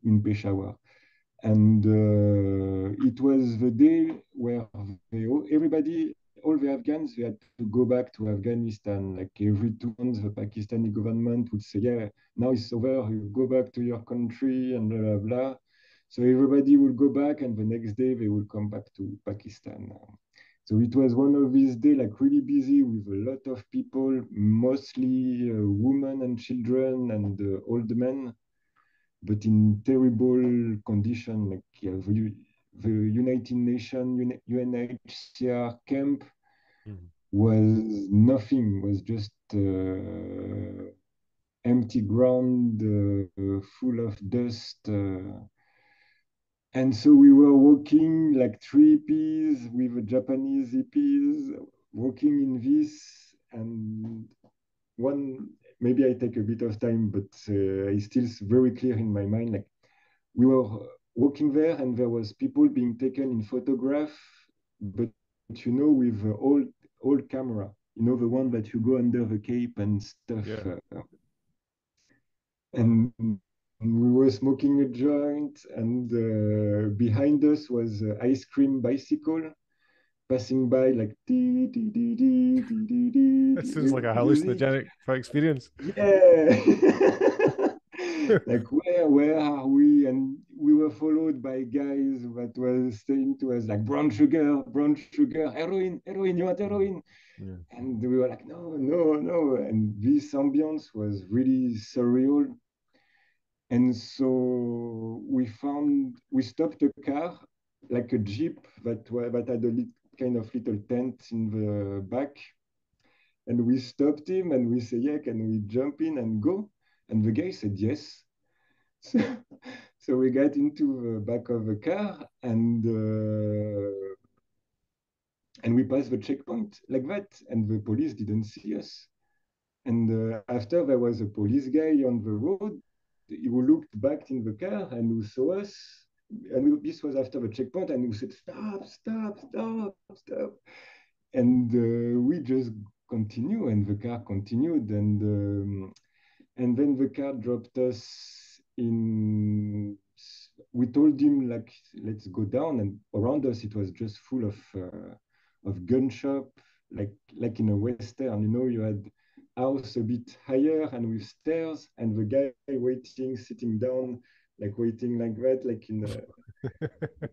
in Peshawar. And it was the day where everybody, all the Afghans, they had to go back to Afghanistan. Like every 2 months, the Pakistani government would say, yeah, now it's over, you go back to your country and blah, blah, blah. So everybody will go back and the next day they will come back to Pakistan. So it was one of these days like really busy with a lot of people, mostly women and children and old men, but in terrible condition. Like the United Nations, UNHCR camp was nothing, was just empty ground, full of dust. And so we were walking like three hippies with a Japanese hippies, walking in this, and maybe I take a bit of time, but it's still very clear in my mind. Like we were walking there, and there was people being taken in photograph, but with old camera, the one that you go under the cape and stuff. Yeah. And we were smoking a joint, and behind us was an ice cream bicycle passing by, like dee, dee, dee, dee, dee, dee, dee, That sounds like a music. hallucinogenic experience. Yeah. Like where are we? And we were followed by guys that were saying to us like brown sugar, heroin, you want heroin? Yeah. And we were like, no, no, no. And this ambience was really surreal. And so we stopped a car, like a Jeep that had a kind of little tent in the back. And we stopped him and we said, yeah, can we jump in and go? And the guy said, yes. So we got into the back of the car and we passed the checkpoint like that. And the police didn't see us. And after there was a police guy on the road who looked back in the car and who saw us. And this was after the checkpoint, and who said, stop, stop, stop, stop. And we just continue, and the car continued. And then the car dropped us in. We told him, like, let's go down. And around us, it was just full of gun shop, like in a Western, you had house a bit higher and with stairs, and the guy sitting down, like waiting like that, like in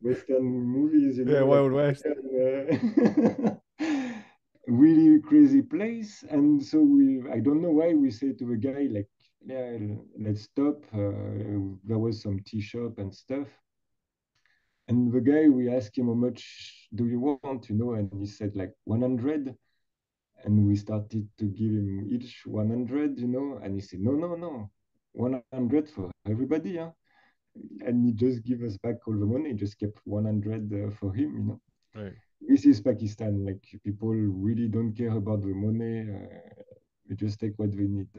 Western movies, Yeah, like, Wild West. really crazy place. And so I don't know why we say to the guy, like, yeah, let's stop. There was some tea shop and stuff. And the guy, we asked him, how much do you want, and he said like 100. And we started to give him each 100, and he said, no, no, no, 100 for everybody. Huh? And he just gave us back all the money, he just kept 100 for him. Right. This is Pakistan, like people really don't care about the money, they just take what they need.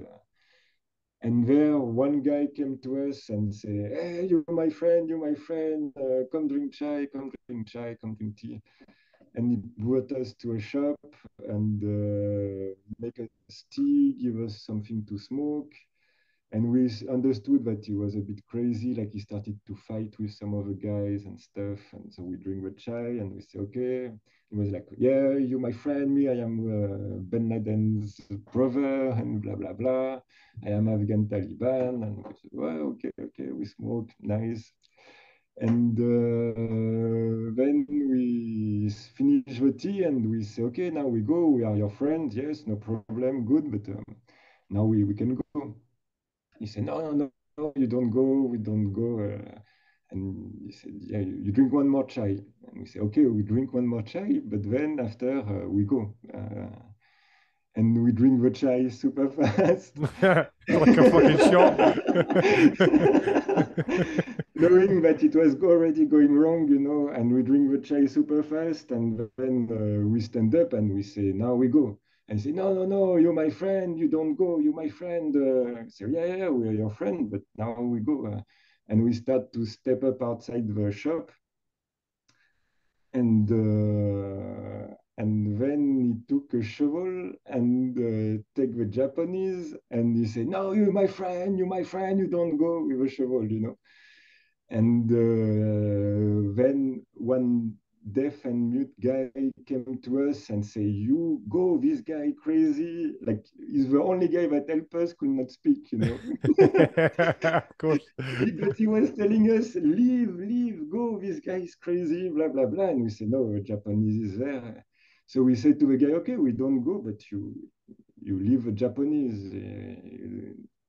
And there, one guy came to us and said, hey, you my friend, come drink chai, come drink chai, come drink tea. And he brought us to a shop and make us tea, give us something to smoke. And we understood that he was a bit crazy, like he started to fight with some other guys and stuff. And so we drink the chai and we say, okay. He was like, yeah, you my friend, me, I am Ben Laden's brother and blah, blah, blah. I am Afghan Taliban. And we said, well, okay, okay, we smoke, nice. And then we finish the tea and we say, okay, now we go. We are your friends. Yes, no problem. Good. But now we can go. He said, no, no, no, no, you don't go. We don't go. And he said, yeah, you drink one more chai. And we say, okay, we drink one more chai. But then after we go. And we drink the chai super fast. Like a fucking shot. Knowing that it was already going wrong, and we drink the chai super fast, and then we stand up and we say, now we go. And say, no, no, no, you're my friend, you don't go, you're my friend. I say, yeah, yeah, we're your friend, but now we go. And we start to step up outside the shop. And then he took a shovel and take the Japanese, and he said, no, you're my friend, you don't go with a shovel. And then one deaf and mute guy came to us and say, you go, this guy crazy. Like, he's the only guy that helped us, could not speak. Of course. But he was telling us, leave, go, this guy is crazy, blah, blah, blah. And we said, no, the Japanese is there. So we said to the guy, okay, we don't go, but you leave the Japanese.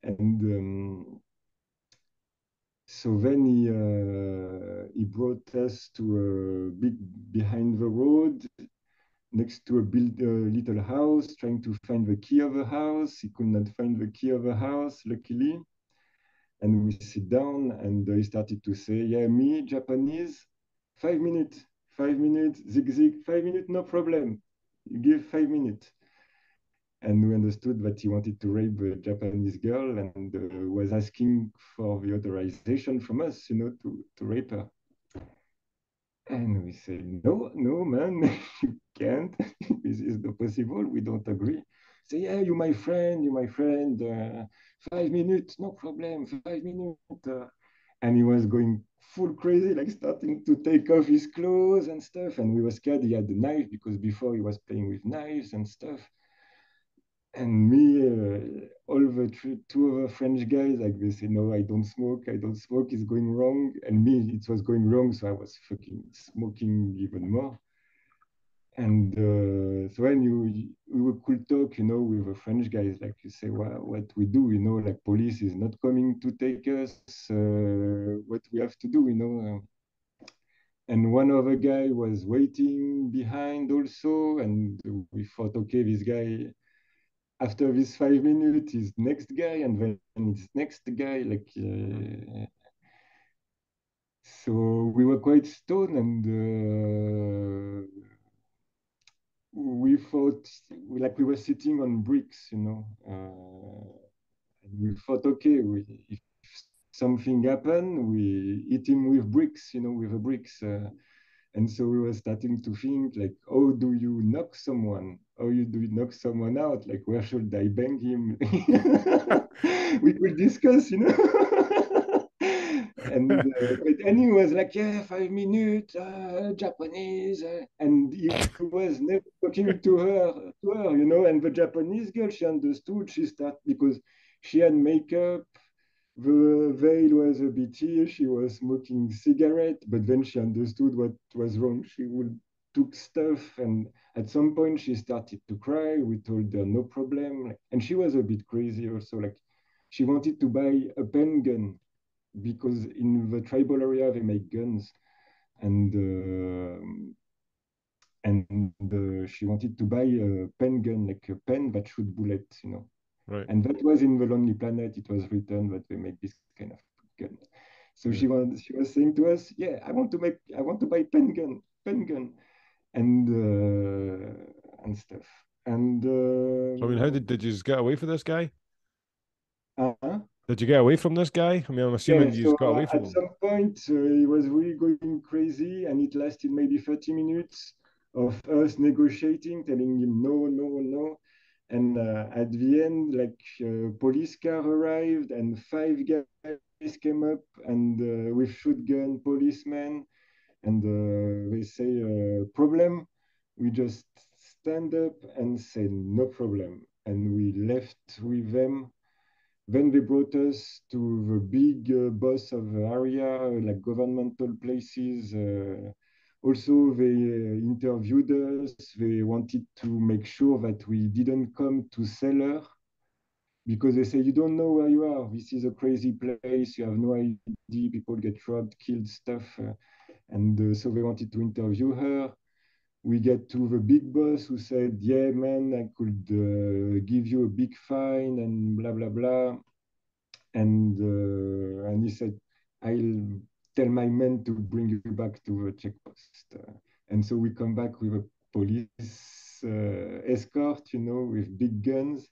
And so then he brought us to a bit behind the road, next to a little house, trying to find the key of the house. He could not find the key of the house, luckily. And we sit down, and he started to say, yeah, me, Japanese, 5 minutes, 5 minutes, zig, zig, 5 minutes, no problem. You give 5 minutes. And we understood that he wanted to rape a Japanese girl and was asking for the authorization from us, to rape her. And we said, no, no, man, you can't. This is not possible. We don't agree. Say, yeah, you my friend, 5 minutes, no problem, 5 minutes. And he was going full crazy, like starting to take off his clothes and stuff. And we were scared he had the knife because before he was playing with knives and stuff. And me, all the two other French guys, like they say, no, I don't smoke, it's going wrong. And me, it was going wrong, so I was fucking smoking even more. And so when we could talk, with the French guys, like you say, well, what we do, like police is not coming to take us, what we have to do. And one other guy was waiting behind also, and we thought, okay, this guy, after this 5 minutes, is next guy, and then it's next guy. Like, so we were quite stoned, and we thought like we were sitting on bricks. And we thought, okay, if something happened, we hit him with bricks, with the bricks. And so we were starting to think, like, how do you knock someone? How do you knock someone out? Like, where should I bang him? We could discuss. And he was like, yeah, 5 minutes, Japanese. And he was never talking to her. And the Japanese girl, she understood. She started because she had makeup. The veil was a bit here. She was smoking cigarette, but then she understood what was wrong. She would took stuff, and at some point she started to cry. We told her no problem, and she was a bit crazy also. Like she wanted to buy a pen gun because in the tribal area they make guns, and she wanted to buy a pen gun, like a pen that shoot bullets, you know. Right. And that was in the Lonely Planet. It was written that they make this kind of gun. So she was saying to us, yeah, I want to buy pen gun, and stuff. And So, I mean, how did you just get away from this guy? uh, Did you get away from this guy? I mean, I'm yeah, assuming you so just got away from at him. some point, he was really going crazy, and it lasted maybe 30 minutes of us negotiating, telling him no, no, no. And at the end, like police car arrived, and five guys came up, and with shotgun policemen, and they say problem. We just stand up and say no problem, and we left with them. Then they brought us to the big boss of the area, like governmental places. Also, they interviewed us. They wanted to make sure that we didn't come to cellar because they say, you don't know where you are. This is a crazy place. You have no idea. People get robbed, killed, stuff. And so they wanted to interview her. We get to the big boss who said, yeah, man, I could give you a big fine and blah, blah, blah. And he said, I'll tell my men to bring you back to the checkpost. And so we come back with a police escort, you know, with big guns.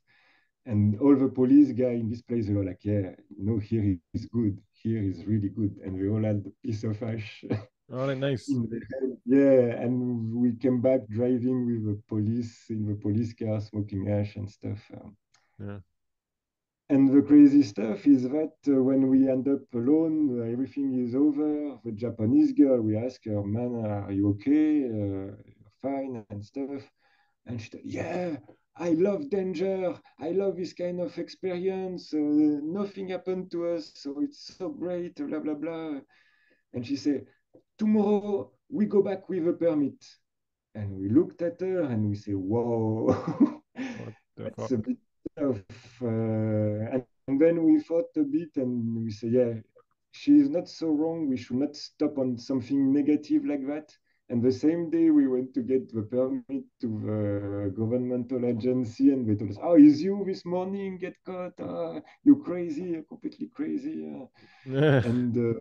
And all the police guys in this place, they were like, yeah, no, here is good. Here is really good. And we all had a piece of hash All right, nice. in the hand. Yeah, and we came back driving with the police in the police car, smoking hash and stuff. Yeah. And the crazy stuff is that when we end up alone, everything is over. The Japanese girl, we ask her, man, are you okay? You're fine and stuff. And she said, yeah, I love danger. I love this kind of experience. Nothing happened to us, so it's so great, blah, blah, blah. And she said, tomorrow we go back with a permit. And we looked at her and we say, whoa, What the that's fuck? a bit tough. And then we thought a bit and we say, yeah, she is not so wrong. We should not stop on something negative like that. And the same day we went to get the permit to the governmental agency and they told us, oh, is you this morning get caught? You crazy, you're completely crazy. Yeah. And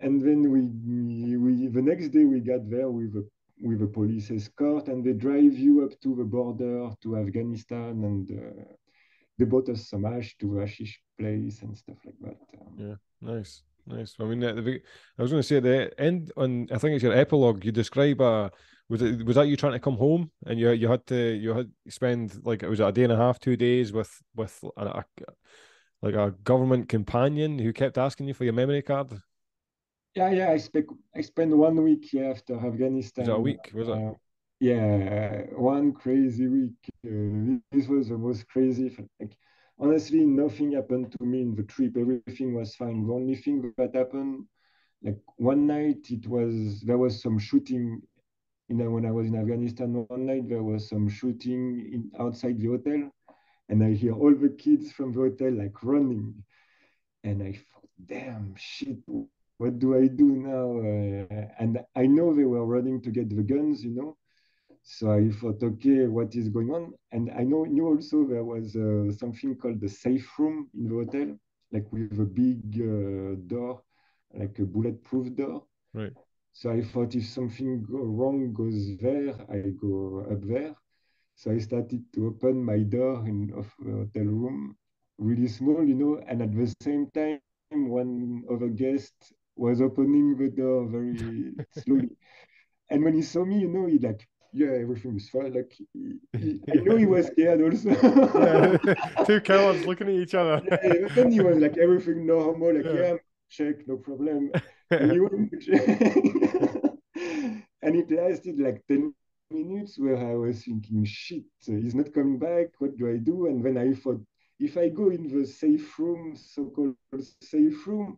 and then we the next day we got there with a police escort, and they drive you up to the border to Afghanistan, and they bought us some hash to a hashish place and stuff like that. Yeah. Nice. Nice. I mean, I was going to say at the end on, I think it's your epilogue. You describe was that you trying to come home and you had spend like it was a day and a half, 2 days with like a government companion who kept asking you for your memory card. Yeah. I spent 1 week after Was it a Afghanistan. week? Was it? Yeah, one crazy week. This was the most crazy. Like, honestly, nothing happened to me in the trip. Everything was fine. The only thing that happened, like one night, there was some shooting. When I was in Afghanistan, one night there was some shooting outside the hotel, and I hear all the kids from the hotel like running, and I thought, damn shit, what do I do now? And I know they were running to get the guns, you know. So I thought, okay, what is going on? And I knew also there was something called the safe room in the hotel, like with a big door, like a bulletproof door. Right. So I thought if something wrong goes there, I go up there. So I started to open my door of the hotel room, really small, you know, and at the same time, one other guest was opening the door very slowly. And when he saw me, you know, he like, yeah, everything is fine. Like, I know he was scared also. Yeah. Two cowards looking at each other. Yeah, but then he was like, everything normal. Like, Yeah. yeah, check, no problem. And he went to check. And it lasted like 10 minutes where I was thinking, shit, he's not coming back. What do I do? And then I thought, if I go in the safe room, so-called safe room,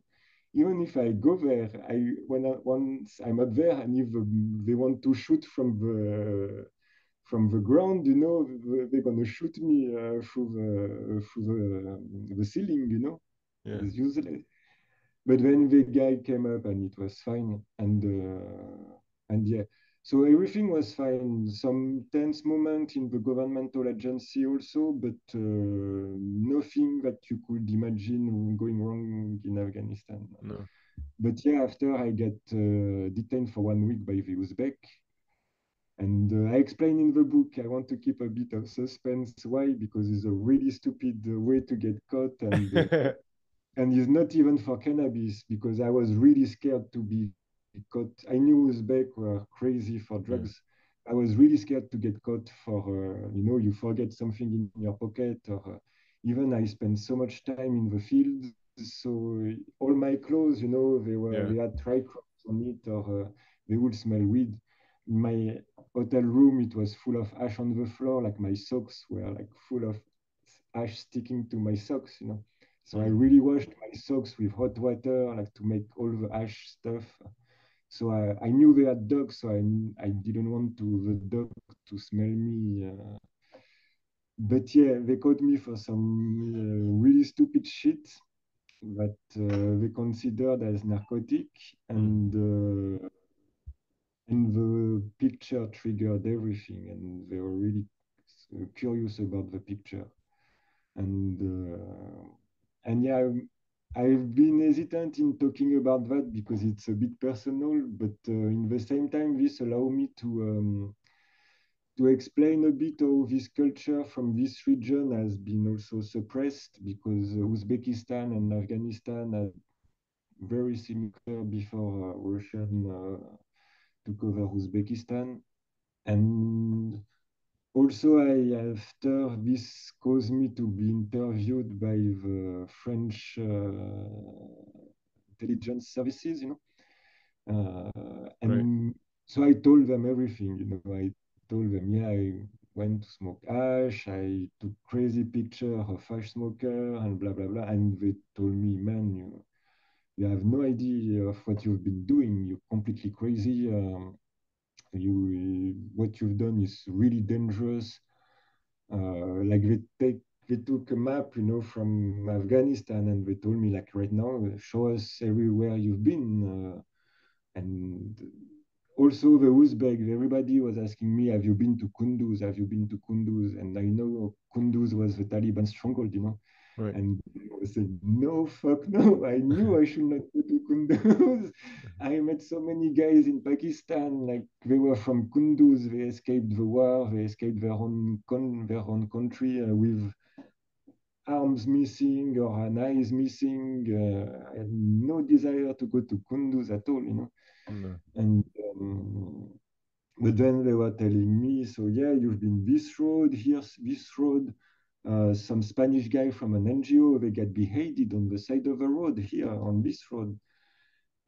even if I go there, once I'm up there, and if they want to shoot from the ground, they're gonna shoot me through the ceiling, Yeah. It's useless. But then the guy came up and it was fine, and yeah, so everything was fine. Some tense moment in the governmental agency also, but nothing that you could imagine going wrong in Afghanistan. No. But yeah, after I get detained for 1 week by the Uzbek, and I explain in the book, I want to keep a bit of suspense. Why? Because it's a really stupid way to get caught, and it's not even for cannabis, because I was really scared to be caught. I knew Uzbek were crazy for Yeah. drugs. I was really scared to get caught for, you forget something in your pocket, or even I spent so much time in the field. So all my clothes, Yeah. they had triclops on it, or they would smell weed. In my hotel room, it was full of ash on the floor, like my socks were like full of ash sticking to my socks. So I Mm. really washed my socks with hot water, like to make all the ash stuff. So I knew they had dogs, so I didn't want the dog to smell me. But yeah, they caught me for some really stupid shit that they considered as narcotic, Mm. and the picture triggered everything, and they were really curious about the picture. And yeah, I've been hesitant in talking about that because it's a bit personal, but in the same time, this allow me to explain a bit how this culture from this region has been also suppressed, because Uzbekistan and Afghanistan are very similar before Russian took over Uzbekistan. And also, after this caused me to be interviewed by the French intelligence services, Right. and so I told them everything, I told them, yeah, I went to smoke hash, I took crazy picture of hash smoker and blah, blah, blah. And they told me, man, you have no idea of what you've been doing. You're completely crazy. What you've done is really dangerous. Like they took a map, from Afghanistan, and they told me, like, right now, show us everywhere you've been. And also the Uzbek, everybody was asking me, have you been to Kunduz? Have you been to Kunduz? And I know Kunduz was the Taliban stronghold. Right. And I was saying, no, fuck no. I knew I should not go to Kunduz. I met so many guys in Pakistan, like they were from Kunduz. They escaped the war. They escaped their own country with arms missing or an eye is missing. I had no desire to go to Kunduz at all. No. And but then they were telling me, so yeah, you've been this road, here's this road. Some Spanish guy from an NGO, they got beheaded on the side of the road here on this road.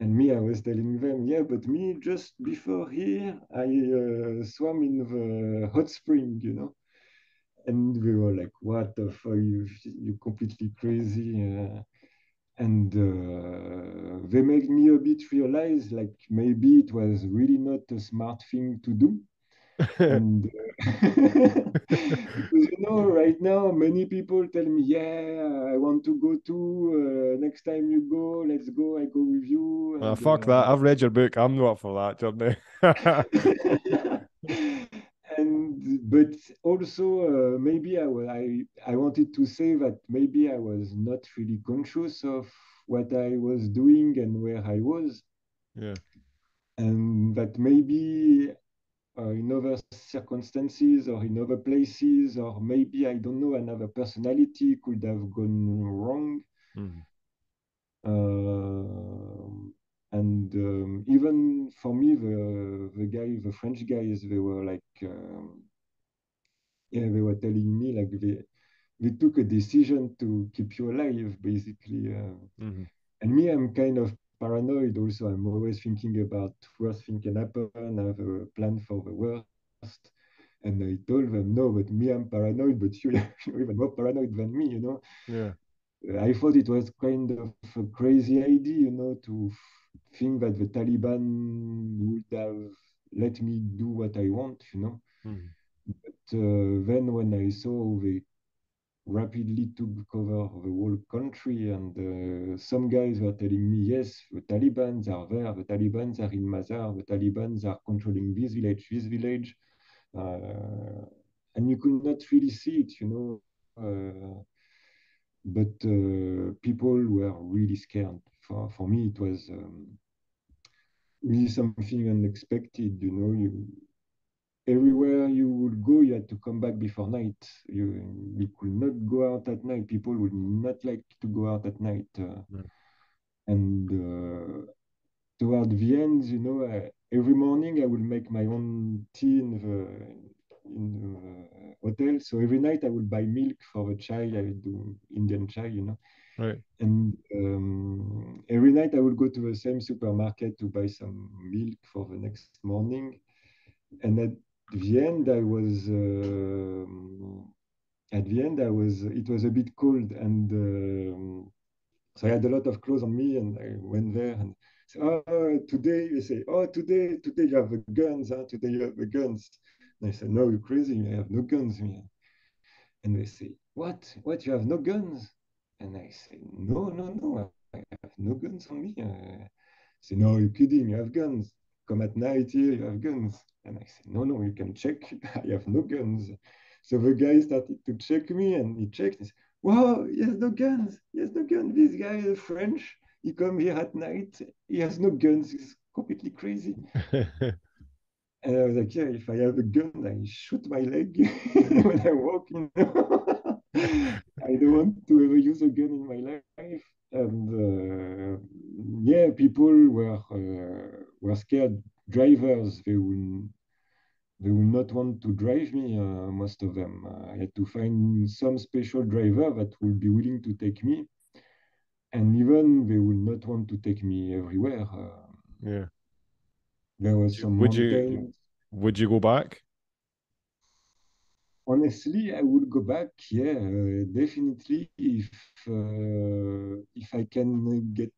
And me, I was telling them, yeah, but me, just before here, I swam in the hot spring. And we were like, what the fuck, you completely crazy. And they made me a bit realize, like, maybe it was really not a smart thing to do. And because right now many people tell me, yeah, I want to go too. Next time you go, let's go. I go with you. Fuck that. I've read your book. I'm not up for that journey. And but also maybe I wanted to say that maybe I was not really conscious of what I was doing and where I was, Yeah. and that maybe in other circumstances or in other places, or maybe, I don't know, another personality could have gone wrong. Mm. And even for me, the French guys, they were like, yeah, they were telling me, like, they took a decision to keep you alive, basically. Mm. And me, I'm kind of paranoid also. I'm always thinking about worst thing can happen. I have a plan for the worst. And I told them, no, but me, I'm paranoid, but you're even more paranoid than me. Yeah. I thought it was kind of a crazy idea, you know, to think that the Taliban would have let me do what I want, you know. Mm. But then when I saw they rapidly took cover of the whole country, and some guys were telling me, yes, the Taliban are there, the Taliban are in Mazar, the Taliban are controlling this village, and you could not really see it, you know. But people were really scared. For me, it was really something unexpected. You know, everywhere you would go, you had to come back before night. You could not go out at night. People would not like to go out at night. Mm. And toward the end, you know, every morning I would make my own tea in the hotel. So every night I would buy milk for the chai. I would do Indian chai, you know. Right. And every night I would go to the same supermarket to buy some milk for the next morning. And the end, I was it was a bit cold, and so I had a lot of clothes on me, and I went there and said, "Oh, today," they say, "Oh, today you have the guns, huh? Today you have the guns." And I said, "No, you're crazy. I have no guns here." And they say, What? You have no guns?" And I say, "No, no, no. I have no guns on me." Say, "No, you're kidding. You have guns. Come at night here, you have guns." And I say, "No, no, you can check. I have no guns." So the guy started to check me, and he checked. He said, "Wow, he has no guns. He has no guns. This guy is French. He come here at night. He has no guns. He's completely crazy." And I was like, "Yeah, if I have a gun, I shoot my leg when I walk in." I don't want to ever use a gun in my life. And yeah, people were scared. Drivers, they will not want to drive me. Most of them. I had to find some special driver that will be willing to take me, and even they will not want to take me everywhere. Yeah. There was some Would you mountains. would you go back? Honestly, I would go back. Yeah, definitely. If I can get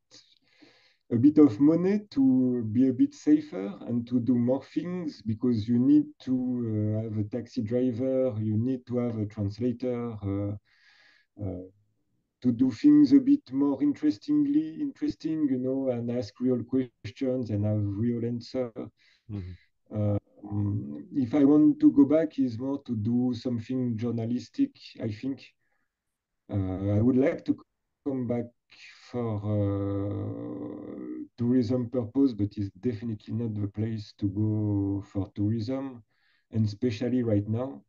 a bit of money to be a bit safer and to do more things, because you need to have a taxi driver, you need to have a translator, uh, to do things a bit more interesting, you know, and ask real questions and have real answer. Mhm. If I want to go back, is more to do something journalistic, I think. I would like to come back for tourism purpose, but it's definitely not the place to go for tourism, and especially right now.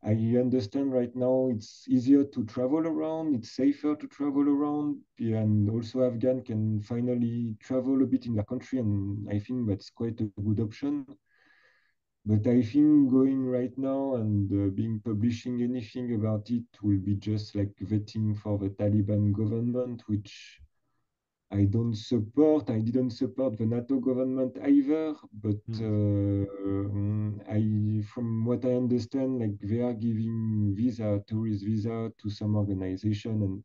I understand right now it's easier to travel around, it's safer to travel around, yeah, and also Afghan can finally travel a bit in their country, and I think that's quite a good option. But I think going right now and being publishing anything about it will be just like vetting for the Taliban government, which I don't support. I didn't support the NATO government either. But Mm. from what I understand, like they are giving tourist visa to some organization, and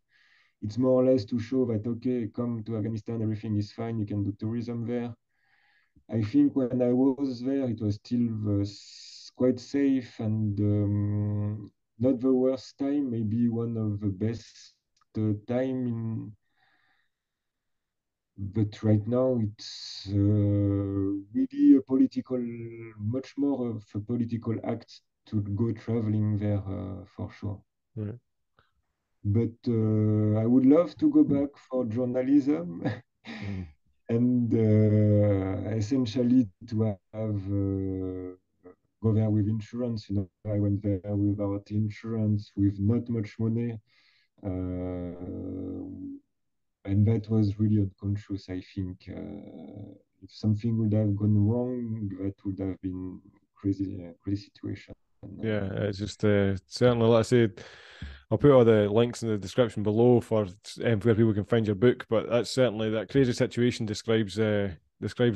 it's more or less to show that okay, come to Afghanistan, everything is fine. You can do tourism there. I think when I was there, it was still quite safe, and not the worst time, maybe one of the best time in. But right now, it's really a much more of a political act to go traveling there for sure. Right. But I would love to go back for journalism. Mm. And essentially to have go there with insurance. You know, I went there without insurance, with not much money, and that was really unconscious. I think if something would have gone wrong, that would have been crazy situation. Yeah, it's just certainly, like I said, I'll put all the links in the description below for where people can find your book. But that's certainly that crazy situation describes the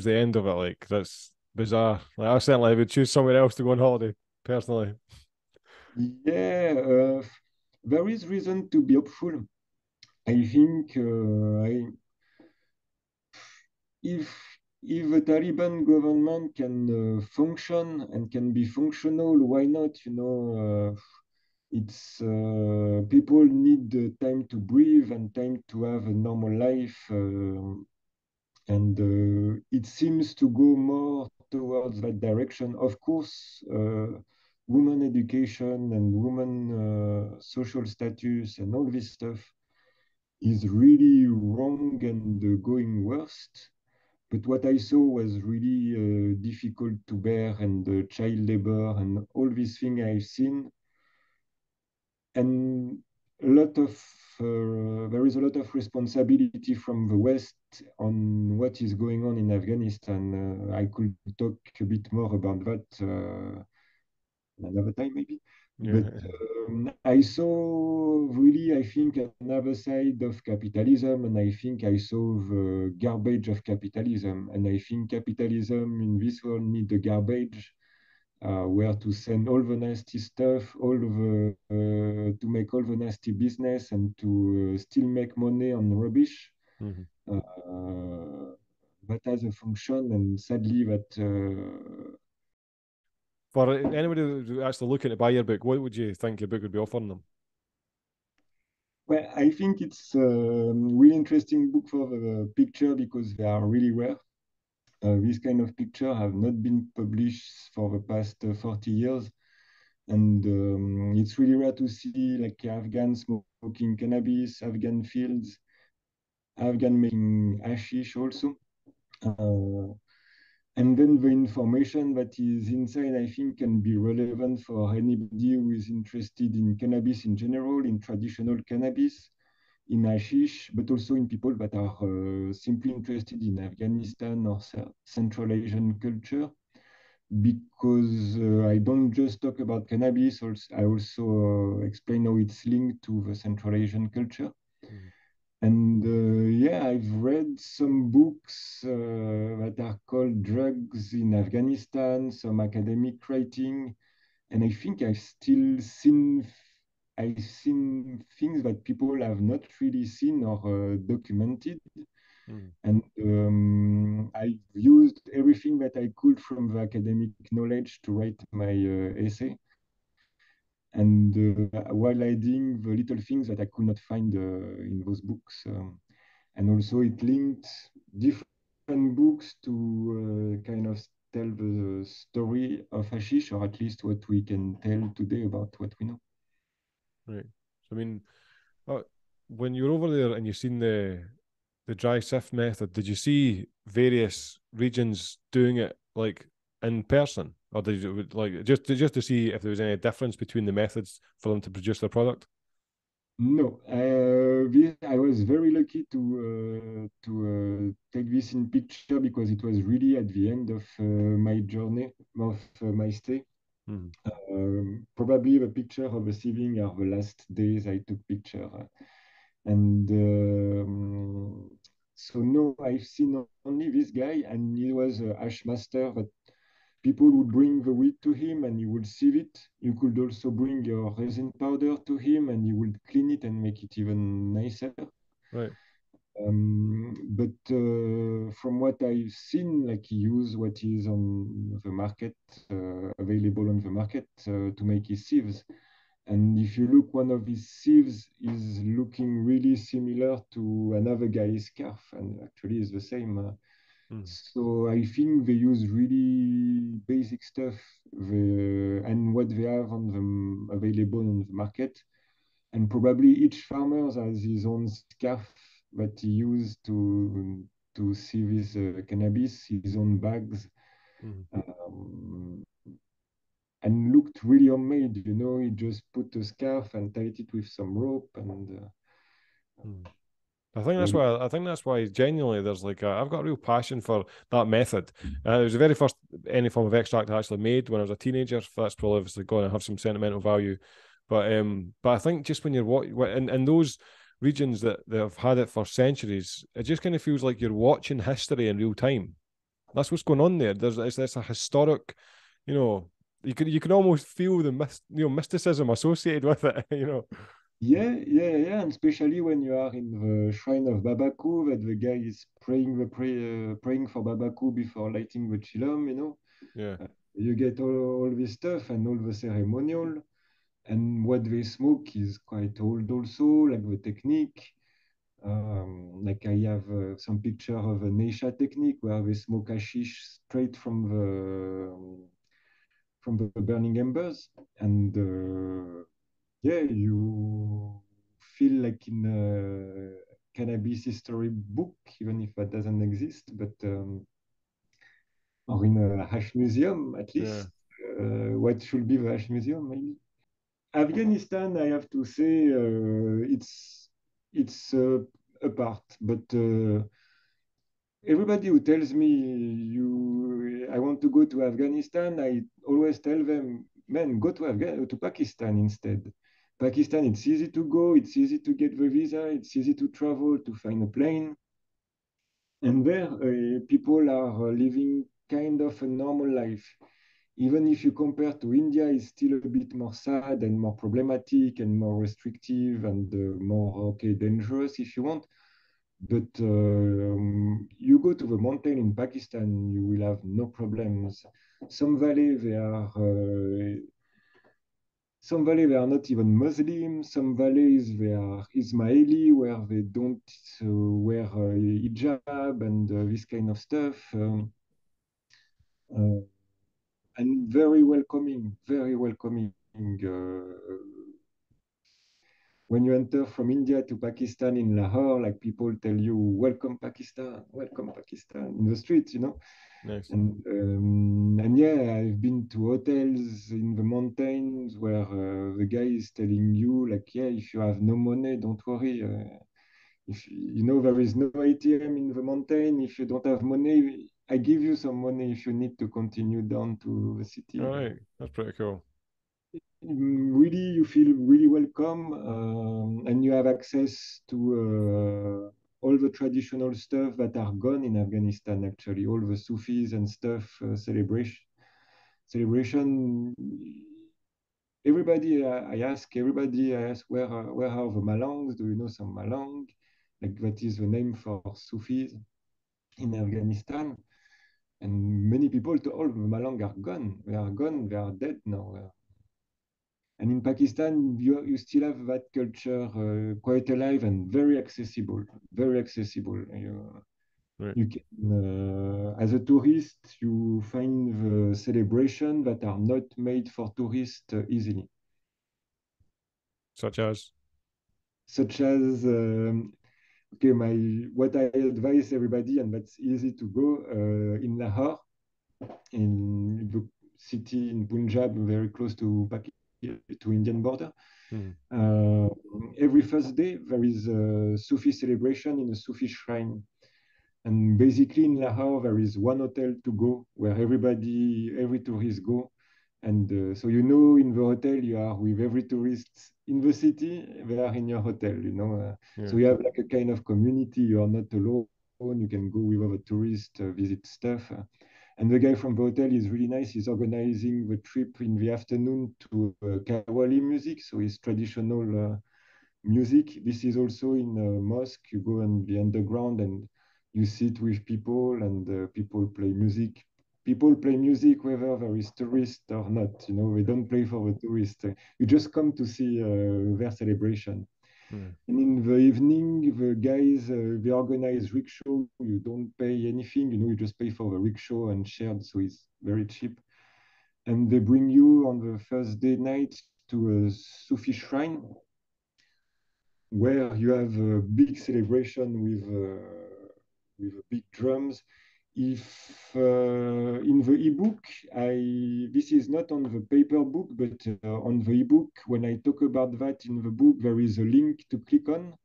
end of it. Like that's bizarre. Like I certainly would choose somewhere else to go on holiday personally. Yeah, there is reason to be hopeful. I think if the Taliban government can function and can be functional, why not? It's people need the time to breathe and time to have a normal life, and it seems to go more towards that direction. Of course, women education and women social status and all this stuff is really wrong and going worst. But what I saw was really difficult to bear, and child labor and all these things I've seen, and a lot of there is a lot of responsibility from the West on what is going on in Afghanistan. I could talk a bit more about that another time maybe. Yeah. But I saw really, I think, another side of capitalism, and I think I saw the garbage of capitalism. And I think capitalism in this world need the garbage, where to send all the nasty stuff, all the to make all the nasty business, and to still make money on rubbish. Mm-hmm. That has a function, and sadly, that For anybody who's actually looking to buy your book, what would you think your book would be offering them? well, I think it's a really interesting book for the picture because they are really rare. This kind of picture have not been published for the past 40 years. And it's really rare to see like Afghans smoking cannabis, Afghan fields, Afghan making hashish also. Uh, and then the information that is inside, I think, can be relevant for anybody who is interested in cannabis in general, in traditional cannabis, in hashish, but also in people that are simply interested in Afghanistan or Central Asian culture. Because I don't just talk about cannabis, I also explain how it's linked to the Central Asian culture. Mm-hmm. And yeah, I've read some books that are called Drugs in Afghanistan, some academic writing, and I think I've seen things that people have not really seen or documented. Mm-hmm. And I used everything that I could from the academic knowledge to write my essay. And while adding the little things that I could not find in those books. And also it linked different books to kind of tell the story of hashish, or at least what we can tell today about what we know. Right. So I mean, when you were over there and you seen the dry sift method, did you see various regions doing it like in person, or did you like just to see if there was any difference between the methods for them to produce their product? No, I was very lucky to take this in picture because it was really at the end of my journey, of my stay. Mm-hmm. Probably the picture of the sieving are the last days I took picture. And so no, I've seen only this guy, and he was a hash master that people would bring the weed to him and he would sieve it. You could also bring your resin powder to him and he would clean it and make it even nicer. Right. But from what I've seen, like he used what is on the market, available on the market to make his sieves. And if you look, one of his sieves is looking really similar to another guy's scarf, and actually is the same. So I think they use really basic stuff, and what they have on them available on the market. And probably each farmer has his own scarf that he used to sieve his cannabis, his own bags, Mm-hmm. um, and looked really homemade. He just put a scarf and tied it with some rope, and Mm-hmm. really, I think that's why genuinely there's like I've got a real passion for that method. It was the very first any form of extract I actually made when I was a teenager. That's probably obviously going to have some sentimental value, but I think just when you're in those regions that have had it for centuries, it just kind of feels like you're watching history in real time. That's what's going on there. It's a historic, you know, you can almost feel the mysticism associated with it, Yeah, and especially when you are in the shrine of Babaku, that the guy is praying for Babaku before lighting the chillum, you know. Yeah, You get all this stuff and all the ceremonial, and what they smoke is quite old also, like the technique. Like I have some picture of a Neisha technique where they smoke hashish straight from the burning embers, and yeah, you feel like in a cannabis history book, even if that doesn't exist, but or in a hash museum at yeah, least. What should be the hash museum, maybe? Afghanistan, I have to say, it's apart, but everybody who tells me I want to go to Afghanistan, I always tell them, man, go to Pakistan instead. Pakistan, it's easy to go, it's easy to get the visa, it's easy to travel, to find a plane. And there, people are living kind of a normal life. Even if you compare to India, it's still a bit more sad and more problematic and more restrictive and more, okay, dangerous if you want. But you go to the mountain in Pakistan, you will have no problems. Some valley they are some valley they are not even Muslim. Some valleys they are Ismaili, where they don't wear hijab and this kind of stuff. Uh, and very welcoming, very welcoming. When you enter from India to Pakistan in Lahore, like people tell you, welcome Pakistan in the streets, you know. nice. And yeah, I've been to hotels in the mountains where the guy is telling you, like, yeah, if you have no money, don't worry. If you know there is no ATM in the mountain, if you don't have money, I give you some money if you need to continue down to the All city. right, that's pretty cool. Really, you feel really welcome, and you have access to all the traditional stuff that are gone in Afghanistan. Actually, all the Sufis and stuff celebration. I ask, where are the malangs? Do you know some malang? Like that is the name for Sufis in Afghanistan. And many people, to all the malang are gone. They are gone. They are dead now. And in Pakistan, you still have that culture quite alive and very accessible, very accessible. Right, You can, as a tourist, you find the celebration that are not made for tourists easily, such as. such as okay, what I advise everybody, and that's easy to go in Lahore, in the city in Punjab, very close to Indian border. Hmm. Uh, every Thursday, there is a Sufi celebration in a Sufi shrine. And basically in Lahore, there is one hotel to go where every tourist go. And so you know in the hotel, you are with every tourist in the city, they are in your hotel, you know. So Yeah, you have like a kind of community, you are not alone. You can go with other tourists, visit stuff. And the guy from the hotel is really nice. He's organizing the trip in the afternoon to Kawali music. So it's traditional music. This is also in a mosque. You go in the underground and you sit with people and people play music. People play music whether there is tourist or not. You know, they don't play for the tourist. You just come to see their celebration. yeah. And in the evening, the guys, they organize rickshaw. You don't pay anything, you know, you just pay for the rickshaw and shared, so it's very cheap. And they bring you on the Thursday night to a Sufi shrine where you have a big celebration with big drums. If in the ebook, this is not on the paper book, but on the ebook, when I talk about that in the book, there is a link to click on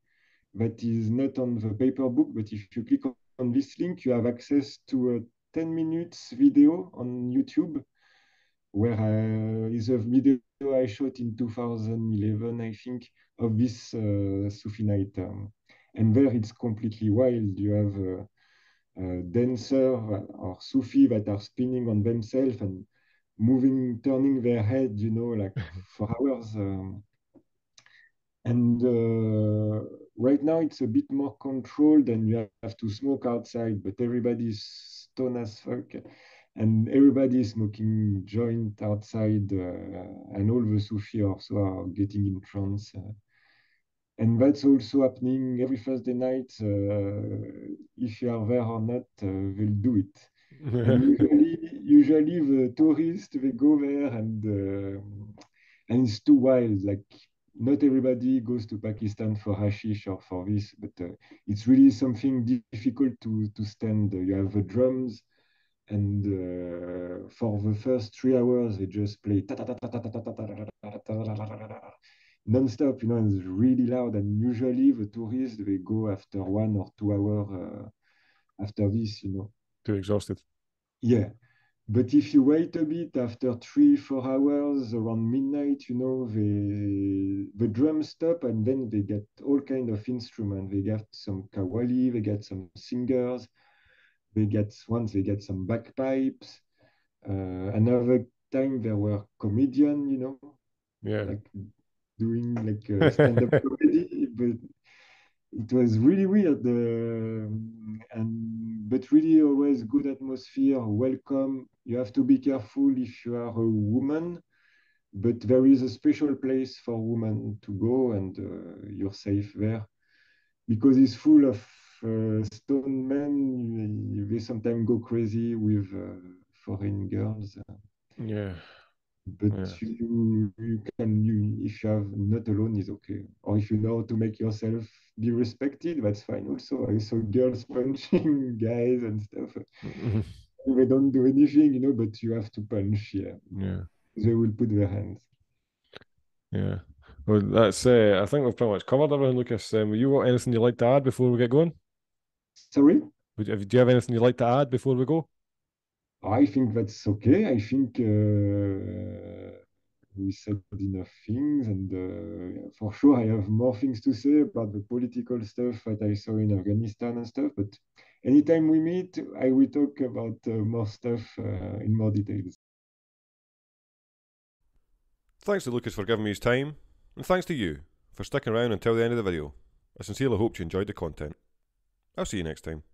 that is not on the paper book, but if you click on this link, you have access to a 10 minutes video on YouTube, where is a video I shot in 2011, I think, of this Sufi night. And there it's completely wild. You have a dancer or Sufi that are spinning on themselves and moving, turning their head, you know, like for hours. And right now it's a bit more controlled and you have to smoke outside, but everybody's stoned as fuck. And everybody is smoking joint outside, and all the Sufi also are getting in trance. And that's also happening every Thursday night. If you are there or not, they'll do it. And usually the tourists they go there and it's too wild. Like not everybody goes to Pakistan for hashish or for this, but it's really something difficult to stand. You have the drums, and for the first 3 hours they just play non-stop, and it's really loud. And usually the tourists they go after 1 or 2 hours after this. Too exhausted. Yeah. But if you wait a bit after 3, 4 hours around midnight, the drums stop and then they get all kind of instruments. They get some kawali, they get some singers, they get some bagpipes. Another time there were comedian, Yeah. like doing like stand-up comedy, but it was really weird, but really always good atmosphere, welcome. You have to be careful if you are a woman, but there is a special place for women to go, and you're safe there because it's full of stone men. They sometimes go crazy with foreign girls. Yeah. But Yeah. if you have not alone is okay, or if you know to make yourself be respected, that's fine also. I saw girls punching guys and stuff. They don't do anything, but you have to punch. Yeah, Yeah. they will put their hands. Yeah. Well, that's. I think we've pretty much covered everything, Lucas. You got anything you'd like to add before we get going? Sorry. Do you have anything you'd like to add before we go? I think that's okay. I think we said enough things, and for sure, I have more things to say about the political stuff that I saw in Afghanistan and stuff. But anytime we meet, I will talk about more stuff in more details. Thanks to Lucas for giving me his time, and thanks to you for sticking around until the end of the video. I sincerely hope you enjoyed the content. I'll see you next time.